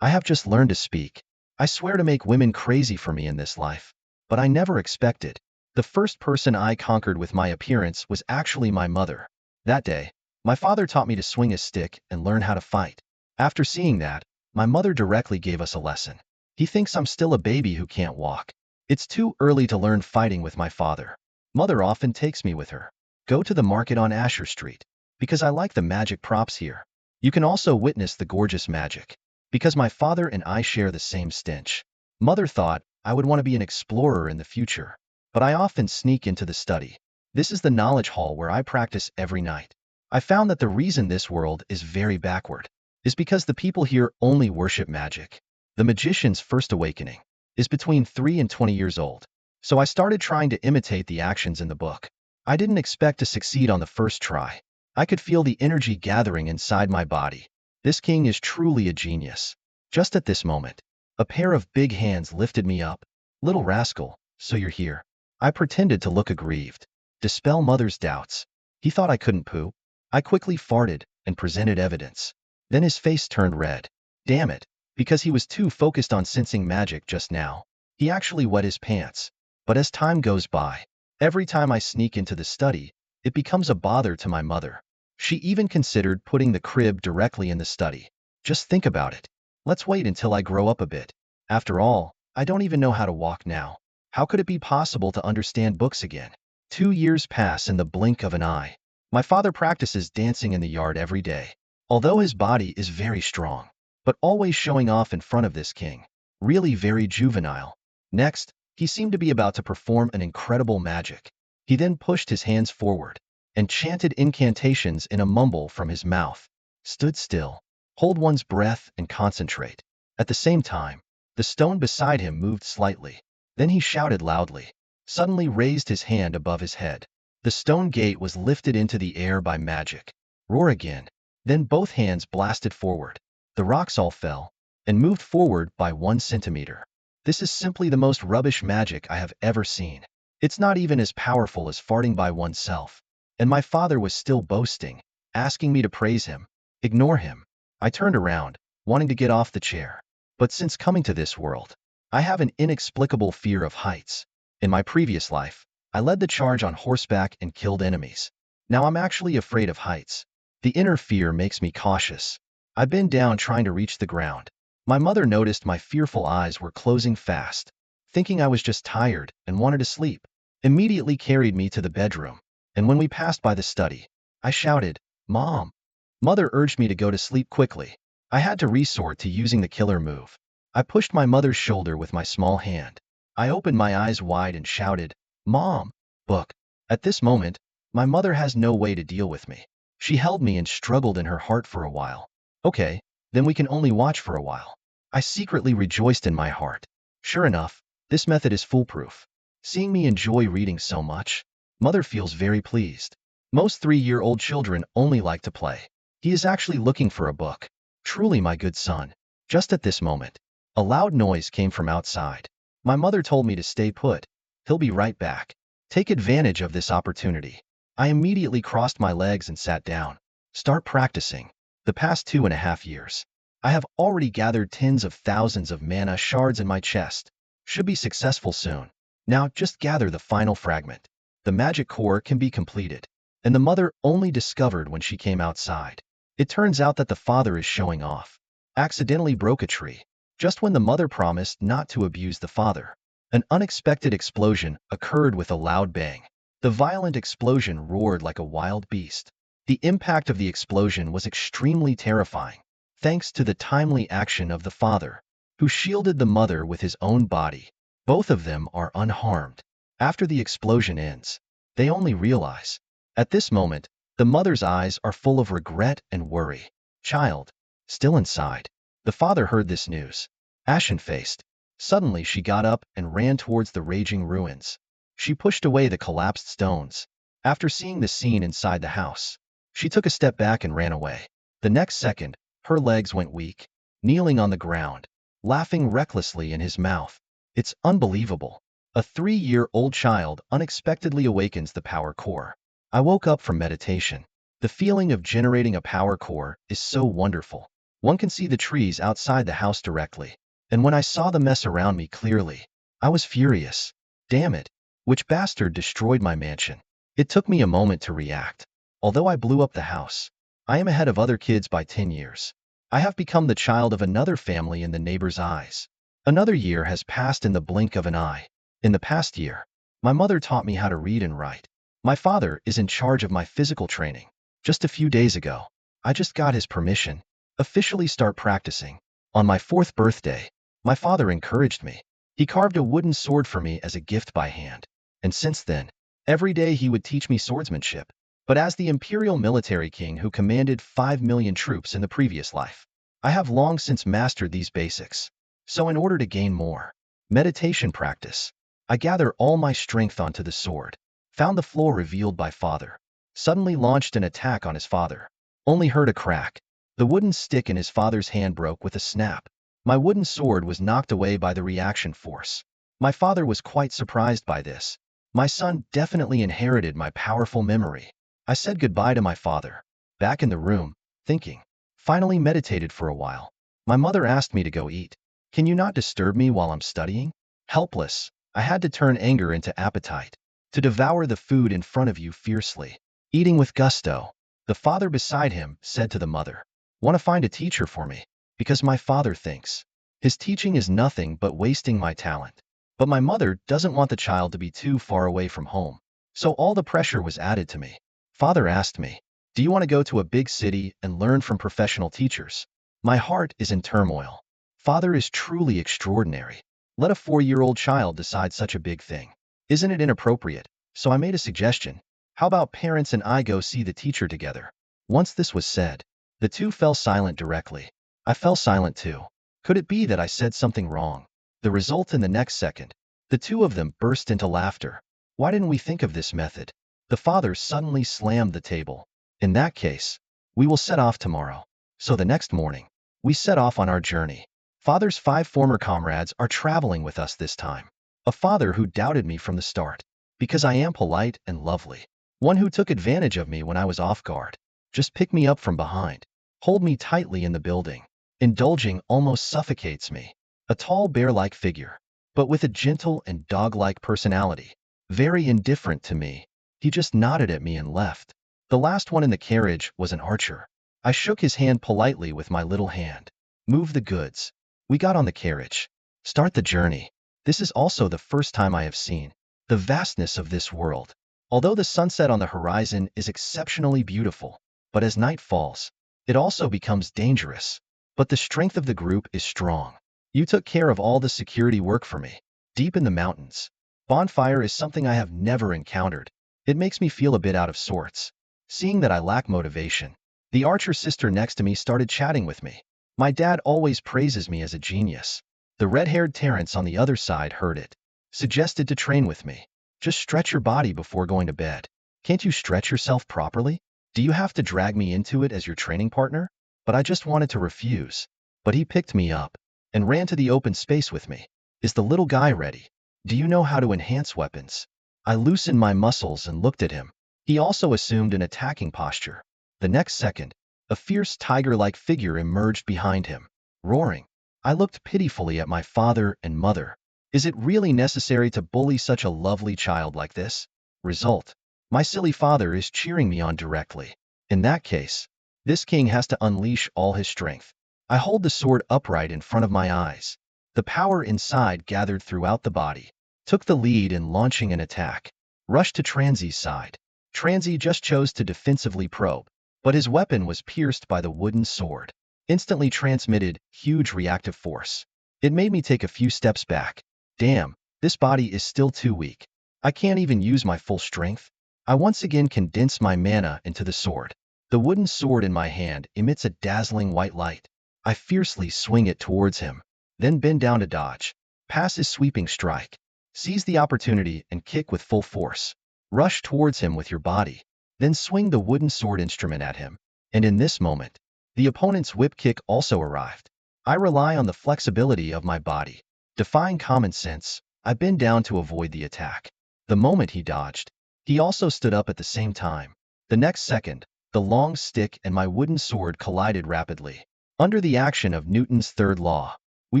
I have just learned to speak. I swear to make women crazy for me in this life. But I never expected. The first person I conquered with my appearance was actually my mother. That day, my father taught me to swing a stick and learn how to fight. After seeing that, my mother directly gave us a lesson. He thinks I'm still a baby who can't walk. It's too early to learn fighting with my father. Mother often takes me with her. Go to the market on Asher Street. Because I like the magic props here. You can also witness the gorgeous magic. Because my father and I share the same stench. Mother thought I would want to be an explorer in the future. But I often sneak into the study. This is the knowledge hall where I practice every night. I found that the reason this world is very backward is because the people here only worship magic. The magician's first awakening is between 3 and 20 years old. So I started trying to imitate the actions in the book. I didn't expect to succeed on the first try. I could feel the energy gathering inside my body. This king is truly a genius. Just at this moment, a pair of big hands lifted me up. Little rascal, so you're here. I pretended to look aggrieved. Dispel mother's doubts. He thought I couldn't poop. I quickly farted and presented evidence. Then his face turned red. Damn it, because he was too focused on sensing magic just now. He actually wet his pants. But as time goes by, every time I sneak into the study, it becomes a bother to my mother. She even considered putting the crib directly in the study. Just think about it. Let's wait until I grow up a bit. After all, I don't even know how to walk now. How could it be possible to understand books again? 2 years pass in the blink of an eye. My father practices dancing in the yard every day. Although his body is very strong, but always showing off in front of this king. Really very juvenile. Next, he seemed to be about to perform an incredible magic. He then pushed his hands forward and chanted incantations in a mumble from his mouth. Stood still. Hold one's breath and concentrate. At the same time, the stone beside him moved slightly. Then he shouted loudly. Suddenly raised his hand above his head. The stone gate was lifted into the air by magic. Roar again. Then both hands blasted forward. The rocks all fell and moved forward by 1 centimeter. This is simply the most rubbish magic I have ever seen. It's not even as powerful as farting by oneself. And my father was still boasting, asking me to praise him. Ignore him. I turned around, wanting to get off the chair. But since coming to this world, I have an inexplicable fear of heights. In my previous life, I led the charge on horseback and killed enemies. Now I'm actually afraid of heights. The inner fear makes me cautious. I bend down trying to reach the ground. My mother noticed my fearful eyes were closing fast, thinking I was just tired and wanted to sleep. Immediately carried me to the bedroom. And when we passed by the study, I shouted, "Mom!" Mother urged me to go to sleep quickly. I had to resort to using the killer move. I pushed my mother's shoulder with my small hand. I opened my eyes wide and shouted, "Mom!" Book. At this moment, my mother has no way to deal with me. She held me and struggled in her heart for a while. Okay, then we can only watch for a while. I secretly rejoiced in my heart. Sure enough, this method is foolproof. Seeing me enjoy reading so much, mother feels very pleased. Most 3-year-old children only like to play. He is actually looking for a book. Truly my good son. Just at this moment, a loud noise came from outside. My mother told me to stay put. He'll be right back. Take advantage of this opportunity. I immediately crossed my legs and sat down. Start practicing. The past 2.5 years, I have already gathered tens of thousands of mana shards in my chest. Should be successful soon. Now just gather the final fragment. The magic core can be completed. And the mother only discovered when she came outside. It turns out that the father is showing off. Accidentally broke a tree. Just when the mother promised not to abuse the father, an unexpected explosion occurred with a loud bang. The violent explosion roared like a wild beast. The impact of the explosion was extremely terrifying, thanks to the timely action of the father, who shielded the mother with his own body. Both of them are unharmed. After the explosion ends, they only realize. At this moment, the mother's eyes are full of regret and worry. Child, still inside. The father heard this news. Ashen-faced. Suddenly she got up and ran towards the raging ruins. She pushed away the collapsed stones. After seeing the scene inside the house, she took a step back and ran away. The next second, her legs went weak, kneeling on the ground, laughing recklessly in his mouth. It's unbelievable. A 3-year-old child unexpectedly awakens the power core. I woke up from meditation. The feeling of generating a power core is so wonderful. One can see the trees outside the house directly. And when I saw the mess around me clearly, I was furious. Damn it. Which bastard destroyed my mansion? It took me a moment to react. Although I blew up the house, I am ahead of other kids by 10 years. I have become the child of another family in the neighbor's eyes. Another year has passed in the blink of an eye. In the past year, my mother taught me how to read and write. My father is in charge of my physical training. Just a few days ago, I just got his permission. Officially start practicing. On my 4th birthday, my father encouraged me. He carved a wooden sword for me as a gift by hand. And since then, every day he would teach me swordsmanship. But as the imperial military king who commanded 5 million troops in the previous life, I have long since mastered these basics. So in order to gain more meditation practice, I gather all my strength onto the sword, found the flaw revealed by father, suddenly launched an attack on his father. Only heard a crack. The wooden stick in his father's hand broke with a snap. My wooden sword was knocked away by the reaction force. My father was quite surprised by this. My son definitely inherited my powerful memory. I said goodbye to my father. Back in the room, thinking. Finally meditated for a while. My mother asked me to go eat. Can you not disturb me while I'm studying? Helpless, I had to turn anger into appetite. To devour the food in front of you fiercely. Eating with gusto. The father beside him said to the mother, "Want to find a teacher for me? Because my father thinks his teaching is nothing but wasting my talent. But my mother doesn't want the child to be too far away from home. So all the pressure was added to me. Father asked me, do you want to go to a big city and learn from professional teachers? My heart is in turmoil. Father is truly extraordinary. Let a 4-year-old child decide such a big thing. Isn't it inappropriate? So I made a suggestion. How about parents and I go see the teacher together? Once this was said, the two fell silent directly. I fell silent too. Could it be that I said something wrong? The result in the next second, the two of them burst into laughter. Why didn't we think of this method? The father suddenly slammed the table. In that case, we will set off tomorrow. So the next morning, we set off on our journey. Father's 5 former comrades are traveling with us this time. A father who doubted me from the start, because I am polite and lovely. One who took advantage of me when I was off guard. Just pick me up from behind. Hold me tightly in the building. Indulging almost suffocates me. A tall bear-like figure, but with a gentle and dog-like personality. Very indifferent to me. He just nodded at me and left. The last one in the carriage was an archer. I shook his hand politely with my little hand. Move the goods. We got on the carriage. Start the journey. This is also the first time I have seen the vastness of this world. Although the sunset on the horizon is exceptionally beautiful, but as night falls, it also becomes dangerous. But the strength of the group is strong. You took care of all the security work for me. Deep in the mountains. Bonfire is something I have never encountered. It makes me feel a bit out of sorts. Seeing that I lack motivation, the archer sister next to me started chatting with me. My dad always praises me as a genius. The red-haired Terrence on the other side heard it. Suggested to train with me. Just stretch your body before going to bed. Can't you stretch yourself properly? Do you have to drag me into it as your training partner? But I just wanted to refuse. But he picked me up and ran to the open space with me. Is the little guy ready? Do you know how to enhance weapons? I loosened my muscles and looked at him. He also assumed an attacking posture. The next second, a fierce tiger-like figure emerged behind him, roaring. I looked pitifully at my father and mother. Is it really necessary to bully such a lovely child like this? Result. My silly father is cheering me on directly. In that case, this king has to unleash all his strength. I hold the sword upright in front of my eyes. The power inside gathered throughout the body. Took the lead in launching an attack. Rushed to Transy's side. Transy just chose to defensively probe, but his weapon was pierced by the wooden sword. Instantly transmitted huge reactive force. It made me take a few steps back. Damn, this body is still too weak. I can't even use my full strength. I once again condense my mana into the sword. The wooden sword in my hand emits a dazzling white light. I fiercely swing it towards him, then bend down to dodge. Pass his sweeping strike. Seize the opportunity and kick with full force. Rush towards him with your body, then swing the wooden sword instrument at him. And in this moment, the opponent's whip kick also arrived. I rely on the flexibility of my body. Defying common sense, I bend down to avoid the attack. The moment he dodged, he also stood up at the same time. The next second, the long stick and my wooden sword collided rapidly. Under the action of Newton's third law, we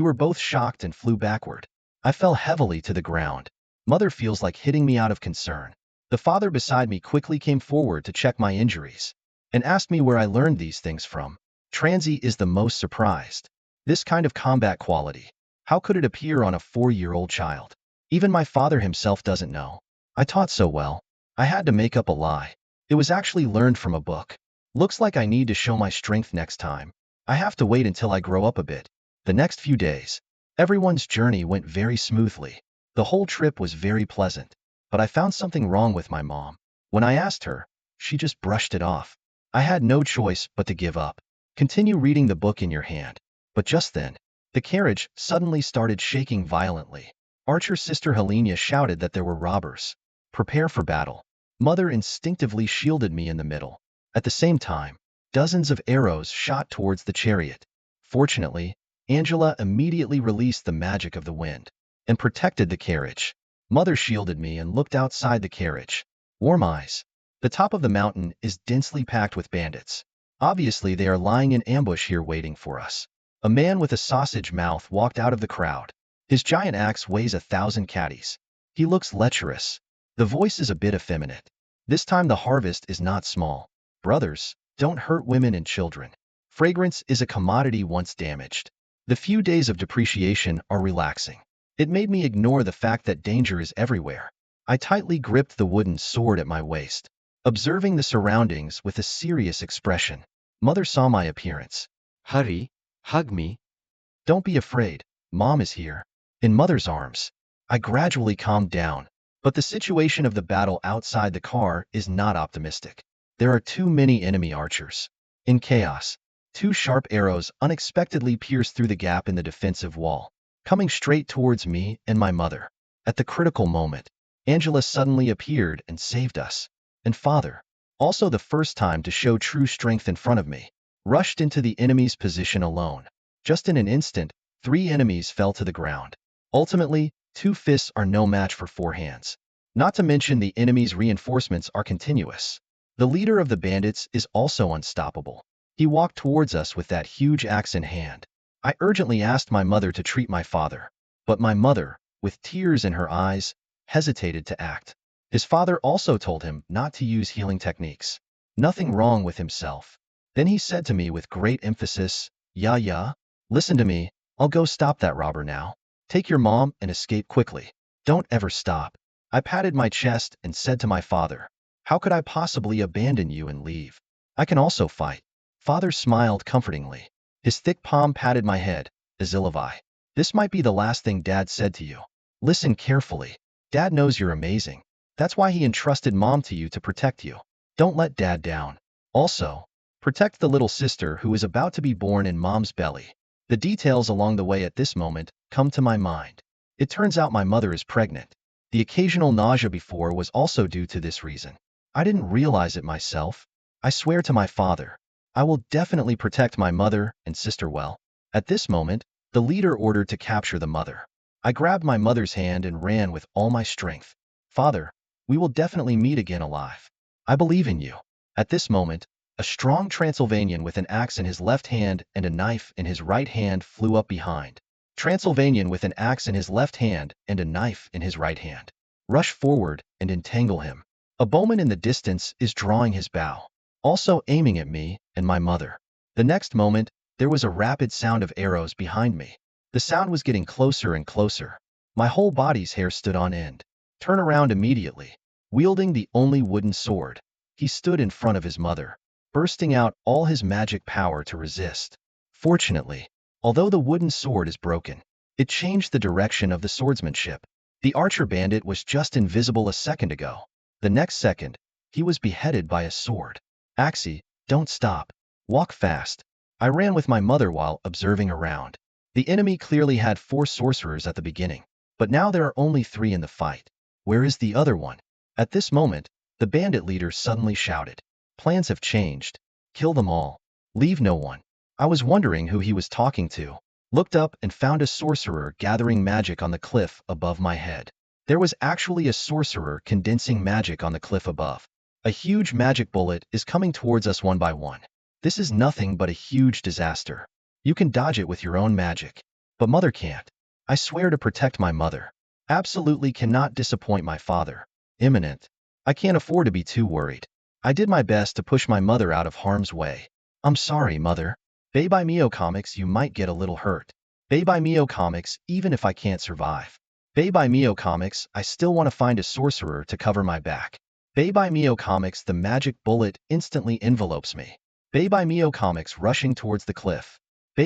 were both shocked and flew backward. I fell heavily to the ground. Mother feels like hitting me out of concern. The father beside me quickly came forward to check my injuries and asked me where I learned these things from. Transy is the most surprised. This kind of combat quality, how could it appear on a 4-year-old child? Even my father himself doesn't know. I taught so well. I had to make up a lie. It was actually learned from a book. Looks like I need to show my strength next time. I have to wait until I grow up a bit. The next few days, everyone's journey went very smoothly. The whole trip was very pleasant. But I found something wrong with my mom. When I asked her, she just brushed it off. I had no choice but to give up. Continue reading the book in your hand. But just then, the carriage suddenly started shaking violently. Archer's sister Helena shouted that there were robbers. Prepare for battle. Mother instinctively shielded me in the middle. At the same time, dozens of arrows shot towards the chariot. Fortunately, Angela immediately released the magic of the wind and protected the carriage. Mother shielded me and looked outside the carriage. Warm eyes. The top of the mountain is densely packed with bandits. Obviously, they are lying in ambush here waiting for us. A man with a sausage mouth walked out of the crowd. His giant axe weighs 1,000 caddies. He looks lecherous. The voice is a bit effeminate. This time the harvest is not small. Brothers, don't hurt women and children. Fragrance is a commodity once damaged. The few days of depreciation are relaxing. It made me ignore the fact that danger is everywhere. I tightly gripped the wooden sword at my waist, observing the surroundings with a serious expression. Mother saw my appearance. Hurry, hug me. Don't be afraid, Mom is here. In Mother's arms. I gradually calmed down, but the situation of the battle outside the car is not optimistic. There are too many enemy archers. In chaos, 2 sharp arrows unexpectedly pierced through the gap in the defensive wall, coming straight towards me and my mother. At the critical moment, Angela suddenly appeared and saved us. And Father, also the first time to show true strength in front of me, rushed into the enemy's position alone. Just in an instant, 3 enemies fell to the ground. Ultimately, 2 fists are no match for 4 hands. Not to mention the enemy's reinforcements are continuous. The leader of the bandits is also unstoppable. He walked towards us with that huge axe in hand. I urgently asked my mother to treat my father, but my mother, with tears in her eyes, hesitated to act. His father also told him not to use healing techniques. Nothing wrong with himself. Then he said to me with great emphasis, "Yeah, listen to me, I'll go stop that robber now. Take your mom and escape quickly. Don't ever stop." I patted my chest and said to my father, "How could I possibly abandon you and leave? I can also fight." Father smiled comfortingly. His thick palm patted my head. "Azilevi, this might be the last thing Dad said to you. Listen carefully. Dad knows you're amazing. That's why he entrusted Mom to you to protect you. Don't let Dad down. Also, protect the little sister who is about to be born in Mom's belly." The details along the way at this moment come to my mind. It turns out my mother is pregnant. The occasional nausea before was also due to this reason. I didn't realize it myself. I swear to my father, I will definitely protect my mother and sister well. At this moment, the leader ordered to capture the mother. I grabbed my mother's hand and ran with all my strength. "Father, we will definitely meet again alive. I believe in you." At this moment, a strong Transylvanian with an axe in his left hand and a knife in his right hand flew up behind. Transylvanian with an axe in his left hand and a knife in his right hand. Rush forward and entangle him. A bowman in the distance is drawing his bow, also aiming at me and my mother. The next moment, there was a rapid sound of arrows behind me. The sound was getting closer and closer. My whole body's hair stood on end. Turn around immediately. Wielding the only wooden sword, he stood in front of his mother, bursting out all his magic power to resist. Fortunately, although the wooden sword is broken, it changed the direction of the swordsmanship. The archer bandit was just invisible a second ago. The next second, he was beheaded by a sword. "Axie, don't stop. Walk fast." I ran with my mother while observing around. The enemy clearly had 4 sorcerers at the beginning, but now there are only 3 in the fight. Where is the other one? At this moment, the bandit leader suddenly shouted, "Plans have changed. Kill them all. Leave no one." I was wondering who he was talking to. Looked up and found a sorcerer gathering magic on the cliff above my head. There was actually a sorcerer condensing magic on the cliff above. A huge magic bullet is coming towards us one by one. This is nothing but a huge disaster. You can dodge it with your own magic. But mother can't. I swear to protect my mother. Absolutely cannot disappoint my father. Imminent. I can't afford to be too worried. I did my best to push my mother out of harm's way. I'm sorry, mother. By Mio Comics, you might get a little hurt. By Mio Comics, even if I can't survive. By Mio Comics, I still want to find a sorcerer to cover my back. By Mio Comics, the magic bullet instantly envelopes me. By Mio Comics rushing towards the cliff.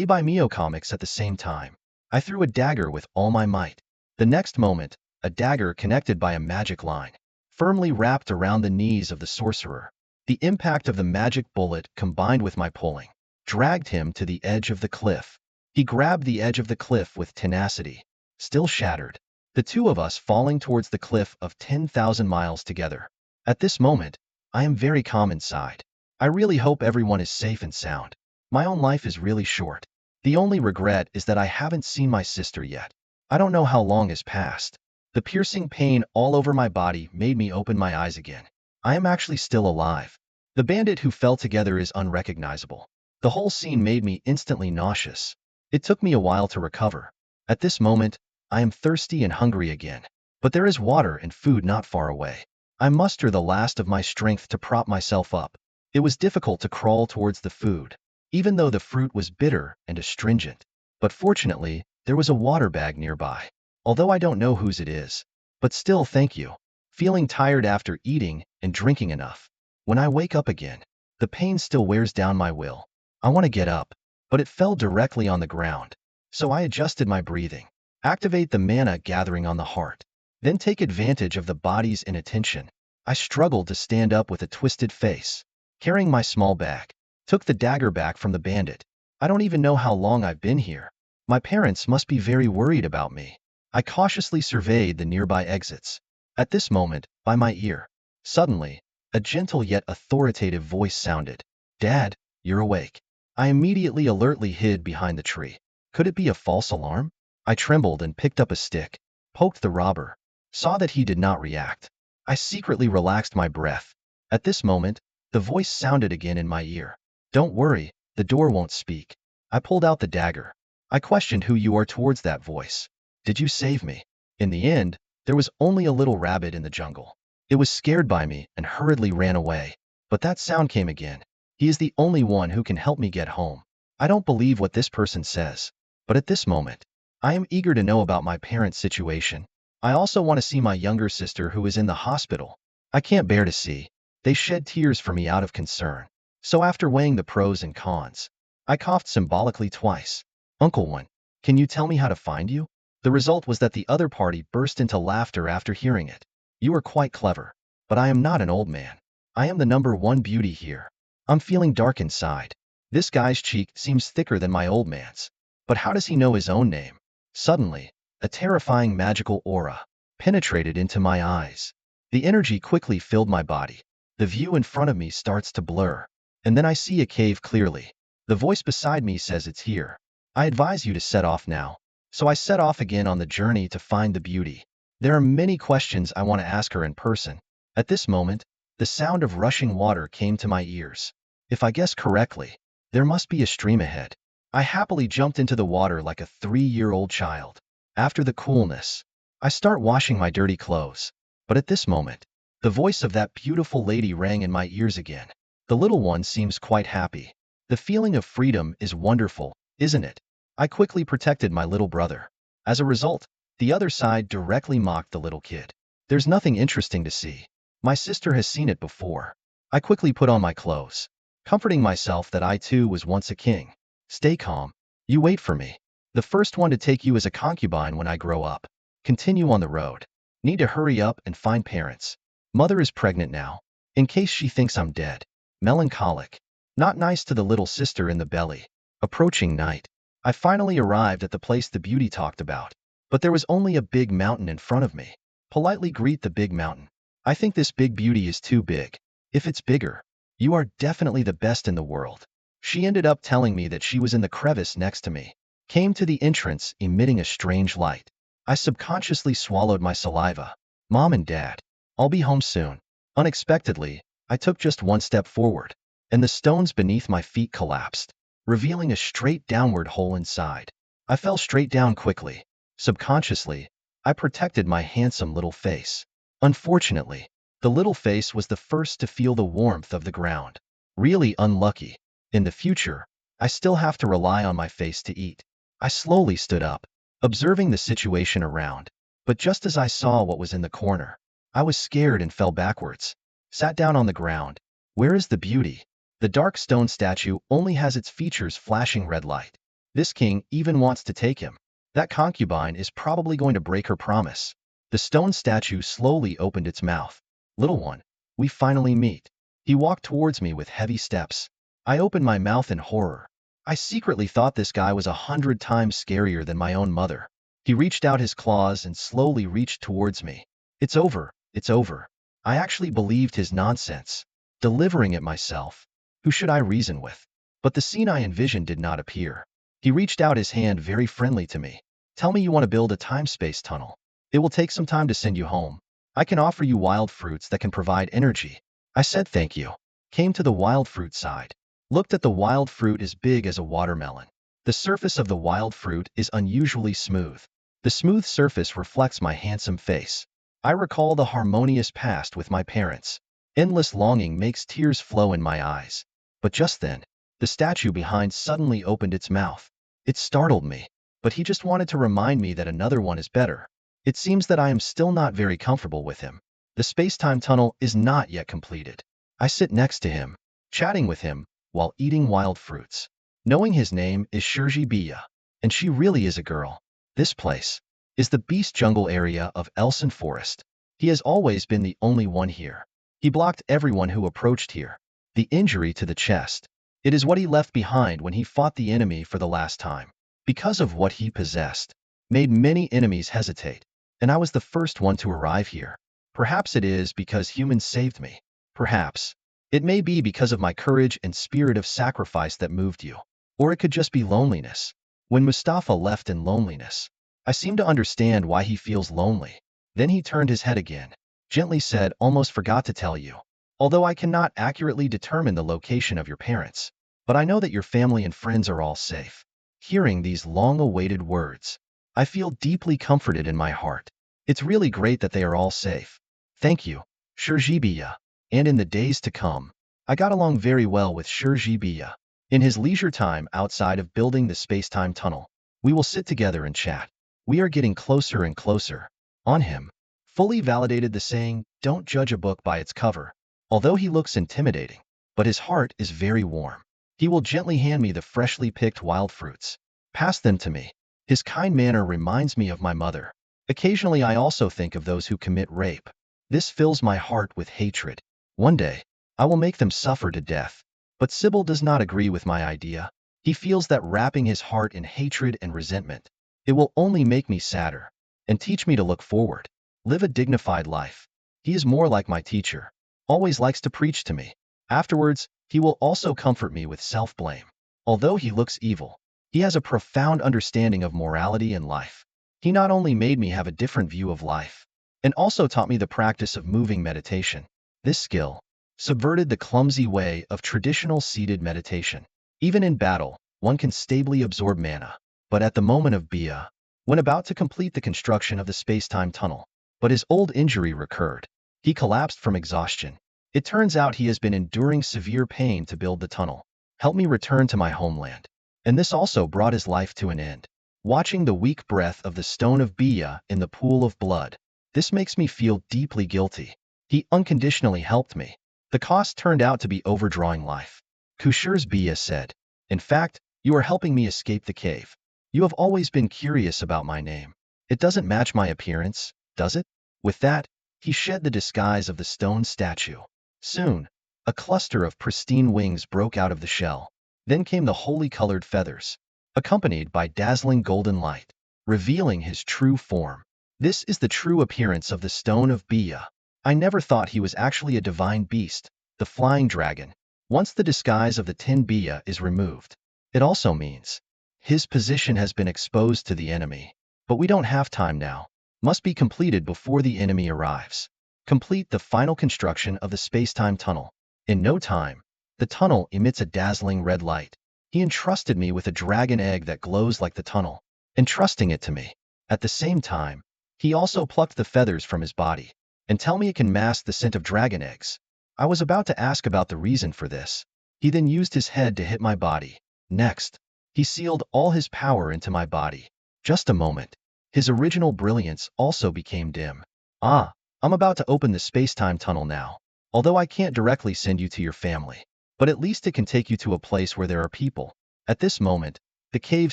By Mio Comics at the same time. I threw a dagger with all my might. The next moment, a dagger connected by a magic line, firmly wrapped around the knees of the sorcerer. The impact of the magic bullet combined with my pulling, dragged him to the edge of the cliff. He grabbed the edge of the cliff with tenacity, still shattered. The two of us falling towards the cliff of 10,000 miles together. At this moment, I am very calm inside. I really hope everyone is safe and sound. My own life is really short. The only regret is that I haven't seen my sister yet. I don't know how long has passed. The piercing pain all over my body made me open my eyes again. I am actually still alive. The bandit who fell together is unrecognizable. The whole scene made me instantly nauseous. It took me a while to recover. At this moment, I am thirsty and hungry again. But there is water and food not far away. I muster the last of my strength to prop myself up. It was difficult to crawl towards the food, even though the fruit was bitter and astringent. But fortunately, there was a water bag nearby. Although I don't know whose it is. But still, thank you. Feeling tired after eating and drinking enough. When I wake up again, the pain still wears down my will. I want to get up, but it fell directly on the ground. So I adjusted my breathing. Activate the mana gathering on the heart. Then take advantage of the body's inattention. I struggled to stand up with a twisted face. Carrying my small bag, took the dagger back from the bandit. I don't even know how long I've been here. My parents must be very worried about me. I cautiously surveyed the nearby exits. At this moment, by my ear, suddenly, a gentle yet authoritative voice sounded. Dad, you're awake. I immediately alertly hid behind the tree. Could it be a false alarm? I trembled and picked up a stick, poked the robber, saw that he did not react. I secretly relaxed my breath. At this moment, the voice sounded again in my ear. Don't worry, the door won't speak. I pulled out the dagger. I questioned who you are towards that voice. Did you save me? In the end, there was only a little rabbit in the jungle. It was scared by me and hurriedly ran away. But that sound came again. He is the only one who can help me get home. I don't believe what this person says. But at this moment, I am eager to know about my parents' situation. I also want to see my younger sister who is in the hospital. I can't bear to see. They shed tears for me out of concern. So after weighing the pros and cons, I coughed symbolically twice. Uncle One, can you tell me how to find you? The result was that the other party burst into laughter after hearing it. You are quite clever, but I am not an old man. I am the #1 beauty here. I'm feeling dark inside. This guy's cheek seems thicker than my old man's. But how does he know his own name? Suddenly, a terrifying magical aura penetrated into my eyes. The energy quickly filled my body. The view in front of me starts to blur. And then I see a cave clearly. The voice beside me says it's here. I advise you to set off now. So I set off again on the journey to find the beauty. There are many questions I want to ask her in person. At this moment, the sound of rushing water came to my ears. If I guess correctly, there must be a stream ahead. I happily jumped into the water like a 3-year-old child. After the coolness, I start washing my dirty clothes. But at this moment, the voice of that beautiful lady rang in my ears again. The little one seems quite happy. The feeling of freedom is wonderful, isn't it? I quickly protected my little brother. As a result, the other side directly mocked the little kid. There's nothing interesting to see. My sister has seen it before. I quickly put on my clothes, comforting myself that I too was once a king. Stay calm. You wait for me. The first one to take you as a concubine when I grow up. Continue on the road. Need to hurry up and find parents. Mother is pregnant now. In case she thinks I'm dead. Melancholic. Not nice to the little sister in the belly. Approaching night. I finally arrived at the place the beauty talked about. But there was only a big mountain in front of me. Politely greet the big mountain. I think this big beauty is too big. If it's bigger, you are definitely the best in the world. She ended up telling me that she was in the crevice next to me. Came to the entrance, emitting a strange light. I subconsciously swallowed my saliva. Mom and Dad, I'll be home soon. Unexpectedly, I took just one step forward, and the stones beneath my feet collapsed. revealing a straight downward hole inside. I fell straight down quickly. Subconsciously, I protected my handsome little face. Unfortunately, the little face was the first to feel the warmth of the ground. Really unlucky. In the future, I still have to rely on my face to eat. I slowly stood up, observing the situation around. But just as I saw what was in the corner, I was scared and fell backwards. Sat down on the ground. Where is the beauty? The dark stone statue only has its features flashing red light. This king even wants to take him. That concubine is probably going to break her promise. The stone statue slowly opened its mouth. Little one, we finally meet. He walked towards me with heavy steps. I opened my mouth in horror. I secretly thought this guy was 100 times scarier than my own mother. He reached out his claws and slowly reached towards me. It's over, it's over. I actually believed his nonsense. Delivering it myself. Who should I reason with? But the scene I envisioned did not appear. He reached out his hand very friendly to me. Tell me you want to build a time-space tunnel. It will take some time to send you home. I can offer you wild fruits that can provide energy. I said thank you. Came to the wild fruit side. Looked at the wild fruit as big as a watermelon. The surface of the wild fruit is unusually smooth. The smooth surface reflects my handsome face. I recall the harmonious past with my parents. Endless longing makes tears flow in my eyes. But just then, the statue behind suddenly opened its mouth. It startled me, but he just wanted to remind me that another one is better. It seems that I am still not very comfortable with him. The space-time tunnel is not yet completed. I sit next to him, chatting with him, while eating wild fruits. Knowing his name is Shirji Bia, and she really is a girl. This place is the beast jungle area of Elsen Forest. He has always been the only one here. He blocked everyone who approached here. The injury to the chest. It is what he left behind when he fought the enemy for the last time. Because of what he possessed, made many enemies hesitate, and I was the first one to arrive here. Perhaps it is because humans saved me. Perhaps it may be because of my courage and spirit of sacrifice that moved you. Or it could just be loneliness. When Mustafa left in loneliness, I seem to understand why he feels lonely. Then he turned his head again, gently said, almost forgot to tell you. Although I cannot accurately determine the location of your parents, but I know that your family and friends are all safe. Hearing these long-awaited words, I feel deeply comforted in my heart. It's really great that they are all safe. Thank you, Shirjibiya. And in the days to come, I got along very well with Shirjibiya. In his leisure time outside of building the space-time tunnel, we will sit together and chat. We are getting closer and closer. On him, fully validated the saying, don't judge a book by its cover. Although he looks intimidating, but his heart is very warm. He will gently hand me the freshly picked wild fruits. Pass them to me. His kind manner reminds me of my mother. Occasionally I also think of those who commit rape. This fills my heart with hatred. One day, I will make them suffer to death. But Sybil does not agree with my idea. He feels that wrapping his heart in hatred and resentment, it will only make me sadder and teach me to look forward, live a dignified life. He is more like my teacher, always likes to preach to me. Afterwards, he will also comfort me with self-blame. Although he looks evil, he has a profound understanding of morality and life. He not only made me have a different view of life, and also taught me the practice of moving meditation. This skill subverted the clumsy way of traditional seated meditation. Even in battle, one can stably absorb mana. But at the moment of Bia, when about to complete the construction of the space-time tunnel, but his old injury recurred. He collapsed from exhaustion. It turns out he has been enduring severe pain to build the tunnel, help me return to my homeland. And this also brought his life to an end. Watching the weak breath of the stone of Bia in the pool of blood, this makes me feel deeply guilty. He unconditionally helped me. The cost turned out to be overdrawing life. Kushur's Bia said, in fact, you are helping me escape the cave. You have always been curious about my name. It doesn't match my appearance, does it? With that, he shed the disguise of the stone statue. Soon, a cluster of pristine wings broke out of the shell. Then came the holy-colored feathers, accompanied by dazzling golden light, revealing his true form. This is the true appearance of the stone of Bia. I never thought he was actually a divine beast, the flying dragon. Once the disguise of the tin Bia is removed, it also means his position has been exposed to the enemy. But we don't have time now. Must be completed before the enemy arrives. Complete the final construction of the space-time tunnel. In no time, the tunnel emits a dazzling red light. He entrusted me with a dragon egg that glows like the tunnel, entrusting it to me. At the same time, he also plucked the feathers from his body and tell me it can mask the scent of dragon eggs. I was about to ask about the reason for this. He then used his head to hit my body. Next, he sealed all his power into my body. Just a moment. His original brilliance also became dim. Ah, I'm about to open the space-time tunnel now. Although I can't directly send you to your family, but at least it can take you to a place where there are people. At this moment, the cave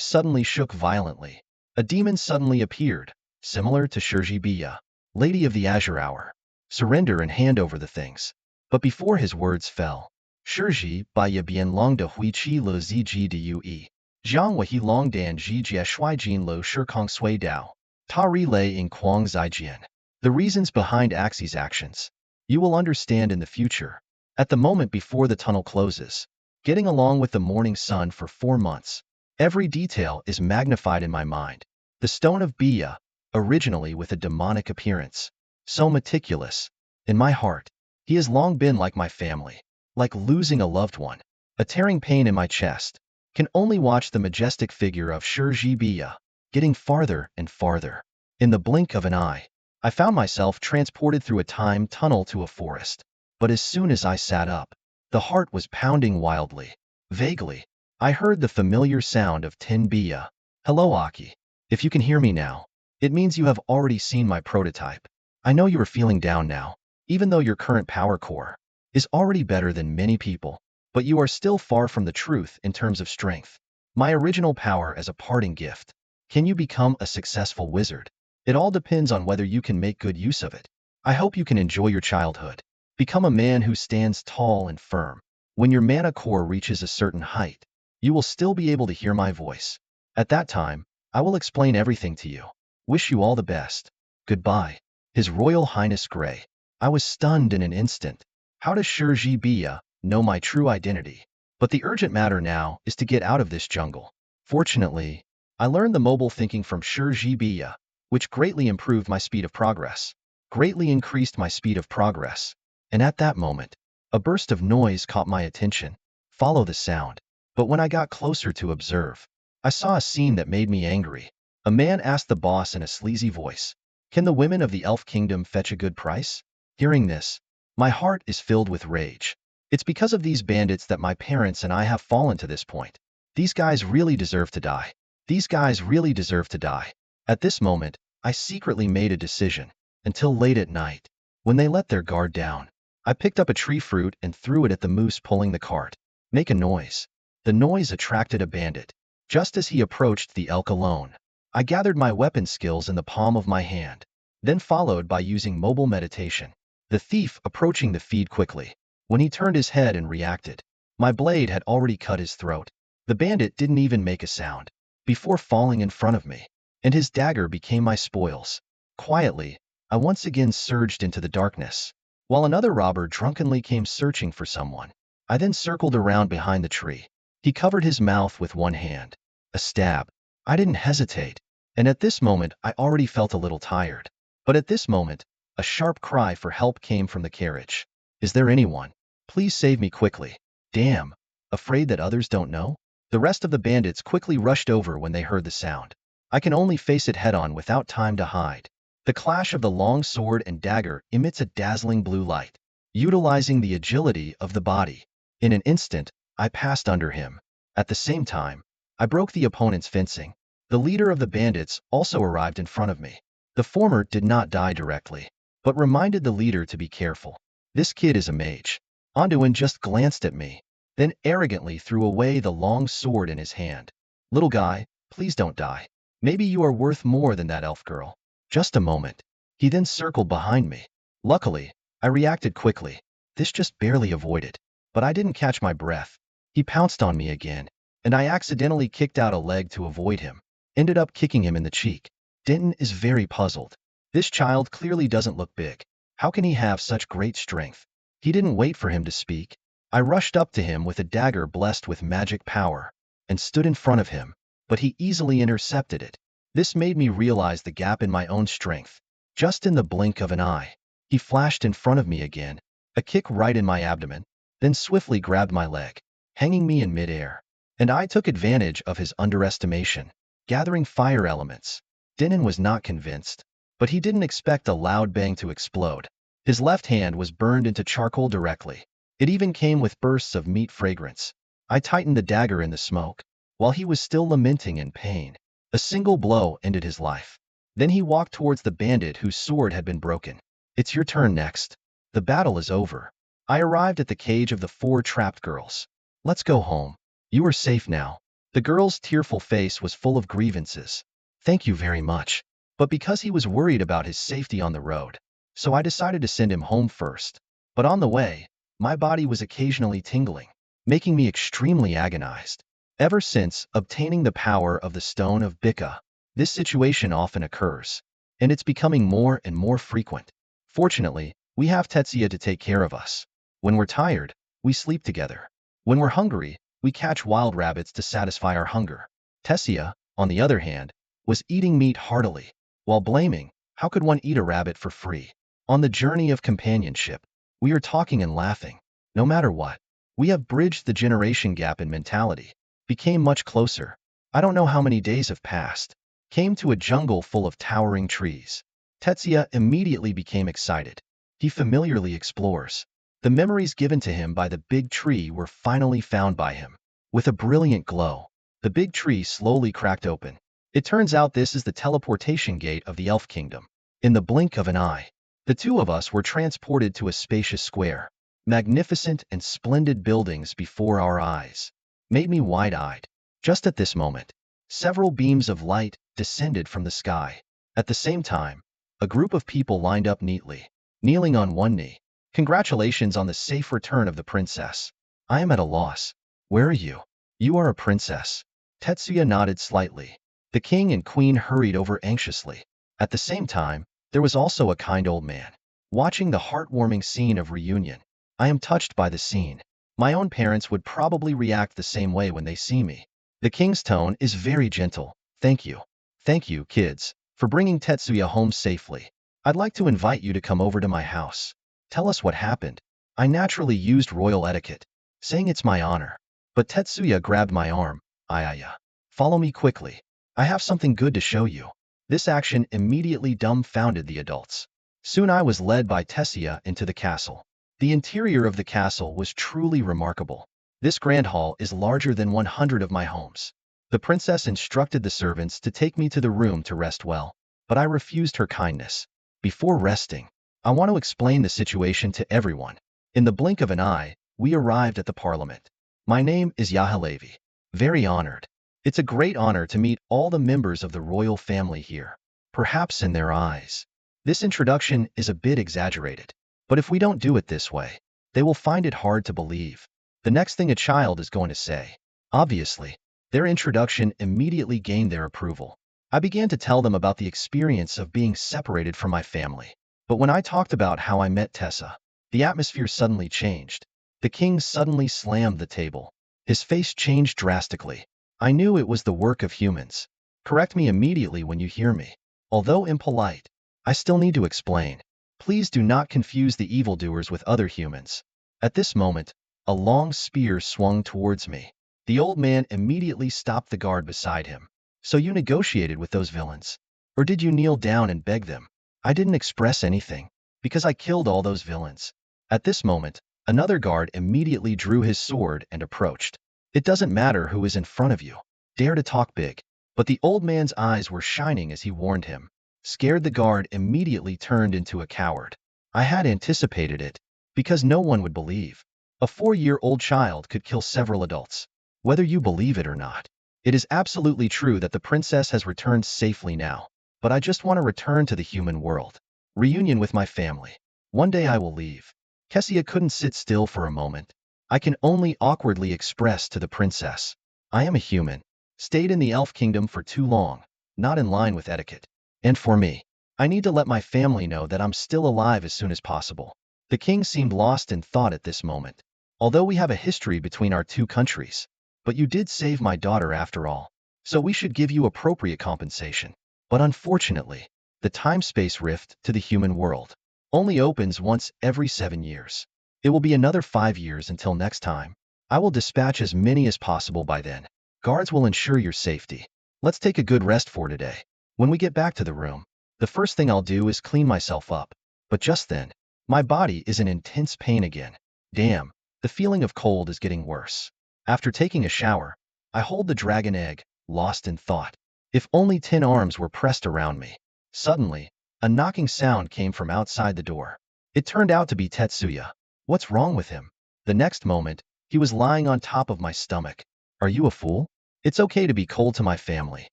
suddenly shook violently. A demon suddenly appeared, similar to Shurji, Lady of the Azure Hour. Surrender and hand over the things. But before his words fell, Shurji, Baya bien long de hui chi lo zi ji de ue. Jiang wa he long dan ji jia shui jin lo shi kong sui dao. Ta ri lei in quang zai jian. The reasons behind Axi's actions. You will understand in the future. At the moment before the tunnel closes, getting along with the morning sun for 4 months. Every detail is magnified in my mind. The stone of Bia, originally with a demonic appearance. So meticulous. In my heart, he has long been like my family. Like losing a loved one. A tearing pain in my chest. Can only watch the majestic figure of Shurji Bia, getting farther and farther. In the blink of an eye, I found myself transported through a time tunnel to a forest. But as soon as I sat up, the heart was pounding wildly. Vaguely, I heard the familiar sound of Tin Bia. Hello, Aki. If you can hear me now, it means you have already seen my prototype. I know you are feeling down now, even though your current power core is already better than many people, but you are still far from the truth in terms of strength. My original power as a parting gift. Can you become a successful wizard? It all depends on whether you can make good use of it. I hope you can enjoy your childhood. Become a man who stands tall and firm. When your mana core reaches a certain height, you will still be able to hear my voice. At that time, I will explain everything to you. Wish you all the best. Goodbye. His Royal Highness Grey. I was stunned in an instant. How does Shurji Bia know my true identity? But the urgent matter now is to get out of this jungle. Fortunately, I learned the mobile thinking from Shurji Bia, which greatly improved my speed of progress. Greatly increased my speed of progress. And at that moment, a burst of noise caught my attention. Follow the sound. But when I got closer to observe, I saw a scene that made me angry. A man asked the boss in a sleazy voice, "Can the women of the Elf Kingdom fetch a good price?" Hearing this, my heart is filled with rage. It's because of these bandits that my parents and I have fallen to this point. These guys really deserve to die. These guys really deserve to die. At this moment, I secretly made a decision. Until late at night, when they let their guard down, I picked up a tree fruit and threw it at the moose pulling the cart. Make a noise. The noise attracted a bandit. Just as he approached the elk alone, I gathered my weapon skills in the palm of my hand, then followed by using mobile meditation. The thief approaching the feed quickly. When he turned his head and reacted, my blade had already cut his throat. The bandit didn't even make a sound before falling in front of me, and his dagger became my spoils. Quietly, I once again surged into the darkness, while another robber drunkenly came searching for someone. I then circled around behind the tree. He covered his mouth with one hand. A stab. I didn't hesitate, and at this moment I already felt a little tired. But at this moment, a sharp cry for help came from the carriage. Is there anyone? Please save me quickly. Damn. Afraid that others don't know? The rest of the bandits quickly rushed over when they heard the sound. I can only face it head-on without time to hide. The clash of the long sword and dagger emits a dazzling blue light, utilizing the agility of the body. In an instant, I passed under him. At the same time, I broke the opponent's fencing. The leader of the bandits also arrived in front of me. The former did not die directly, but reminded the leader to be careful. This kid is a mage. Anduin just glanced at me, then arrogantly threw away the long sword in his hand. Little guy, please don't die. Maybe you are worth more than that elf girl. Just a moment. He then circled behind me. Luckily, I reacted quickly. This just barely avoided. But I didn't catch my breath. He pounced on me again, and I accidentally kicked out a leg to avoid him. Ended up kicking him in the cheek. Denton is very puzzled. This child clearly doesn't look big. How can he have such great strength? He didn't wait for him to speak. I rushed up to him with a dagger blessed with magic power, and stood in front of him, but he easily intercepted it. This made me realize the gap in my own strength. Just in the blink of an eye, he flashed in front of me again, a kick right in my abdomen, then swiftly grabbed my leg, hanging me in midair. and I took advantage of his underestimation, gathering fire elements. Dinan was not convinced, but he didn't expect a loud bang to explode. His left hand was burned into charcoal directly. It even came with bursts of meat fragrance. I tightened the dagger in the smoke, while he was still lamenting in pain. A single blow ended his life. Then he walked towards the bandit whose sword had been broken. It's your turn next. The battle is over. I arrived at the cage of the 4 trapped girls. Let's go home. You are safe now. The girl's tearful face was full of grievances. Thank you very much. But because he was worried about his safety on the road, so I decided to send him home first. But on the way, my body was occasionally tingling, making me extremely agonized. Ever since obtaining the power of the Stone of Bika, this situation often occurs, and it's becoming more and more frequent. Fortunately, we have Tetsuya to take care of us. When we're tired, we sleep together. When we're hungry, we catch wild rabbits to satisfy our hunger. Tetsuya, on the other hand, was eating meat heartily, while blaming, how could one eat a rabbit for free? On the journey of companionship, we are talking and laughing. No matter what, we have bridged the generation gap in mentality, became much closer. I don't know how many days have passed. Came to a jungle full of towering trees. Tetsuya immediately became excited. He familiarly explores. The memories given to him by the big tree were finally found by him. With a brilliant glow, the big tree slowly cracked open. It turns out this is the teleportation gate of the Elf Kingdom. In the blink of an eye, the two of us were transported to a spacious square. Magnificent and splendid buildings before our eyes made me wide-eyed. Just at this moment, several beams of light descended from the sky. At the same time, a group of people lined up neatly, kneeling on one knee. Congratulations on the safe return of the princess. I am at a loss. Where are you? You are a princess. Tetsuya nodded slightly. The king and queen hurried over anxiously. At the same time, there was also a kind old man, watching the heartwarming scene of reunion. I am touched by the scene. My own parents would probably react the same way when they see me. The king's tone is very gentle. Thank you. Thank you, kids, for bringing Tetsuya home safely. I'd like to invite you to come over to my house. Tell us what happened. I naturally used royal etiquette, saying it's my honor. But Tetsuya grabbed my arm. Ayaya. Follow me quickly. I have something good to show you. This action immediately dumbfounded the adults. Soon I was led by Tetsuya into the castle. The interior of the castle was truly remarkable. This grand hall is larger than 100 of my homes. The princess instructed the servants to take me to the room to rest well, but I refused her kindness. Before resting, I want to explain the situation to everyone. In the blink of an eye, we arrived at the parliament. My name is Yahalevi. Very honored. It's a great honor to meet all the members of the royal family here. Perhaps in their eyes, this introduction is a bit exaggerated. But if we don't do it this way, they will find it hard to believe. The next thing a child is going to say. Obviously, their introduction immediately gained their approval. I began to tell them about the experience of being separated from my family. But when I talked about how I met Tessa, the atmosphere suddenly changed. The king suddenly slammed the table. His face changed drastically. I knew it was the work of humans. Correct me immediately when you hear me. Although impolite, I still need to explain. Please do not confuse the evildoers with other humans. At this moment, a long spear swung towards me. The old man immediately stopped the guard beside him. So you negotiated with those villains? Or did you kneel down and beg them? I didn't express anything, because I killed all those villains. At this moment, another guard immediately drew his sword and approached. It doesn't matter who is in front of you. Dare to talk big. But the old man's eyes were shining as he warned him. Scared, the guard immediately turned into a coward. I had anticipated it, because no one would believe. A 4-year-old child could kill several adults. Whether you believe it or not, it is absolutely true that the princess has returned safely now. But I just want to return to the human world. Reunion with my family. One day I will leave. Kessia couldn't sit still for a moment. I can only awkwardly express to the princess. I am a human. Stayed in the elf kingdom for too long, not in line with etiquette. And for me, I need to let my family know that I'm still alive as soon as possible. The king seemed lost in thought at this moment. Although we have a history between our two countries, but you did save my daughter after all, so we should give you appropriate compensation. But unfortunately, the time-space rift to the human world only opens once every 7 years. It will be another 5 years until next time. I will dispatch as many as possible by then. Guards will ensure your safety. Let's take a good rest for today. When we get back to the room, the first thing I'll do is clean myself up. But just then, my body is in intense pain again. Damn, the feeling of cold is getting worse. After taking a shower, I hold the dragon egg, lost in thought. If only 10 arms were pressed around me. Suddenly, a knocking sound came from outside the door. It turned out to be Tetsuya. What's wrong with him? The next moment, he was lying on top of my stomach. Are you a fool? It's okay to be cold to my family.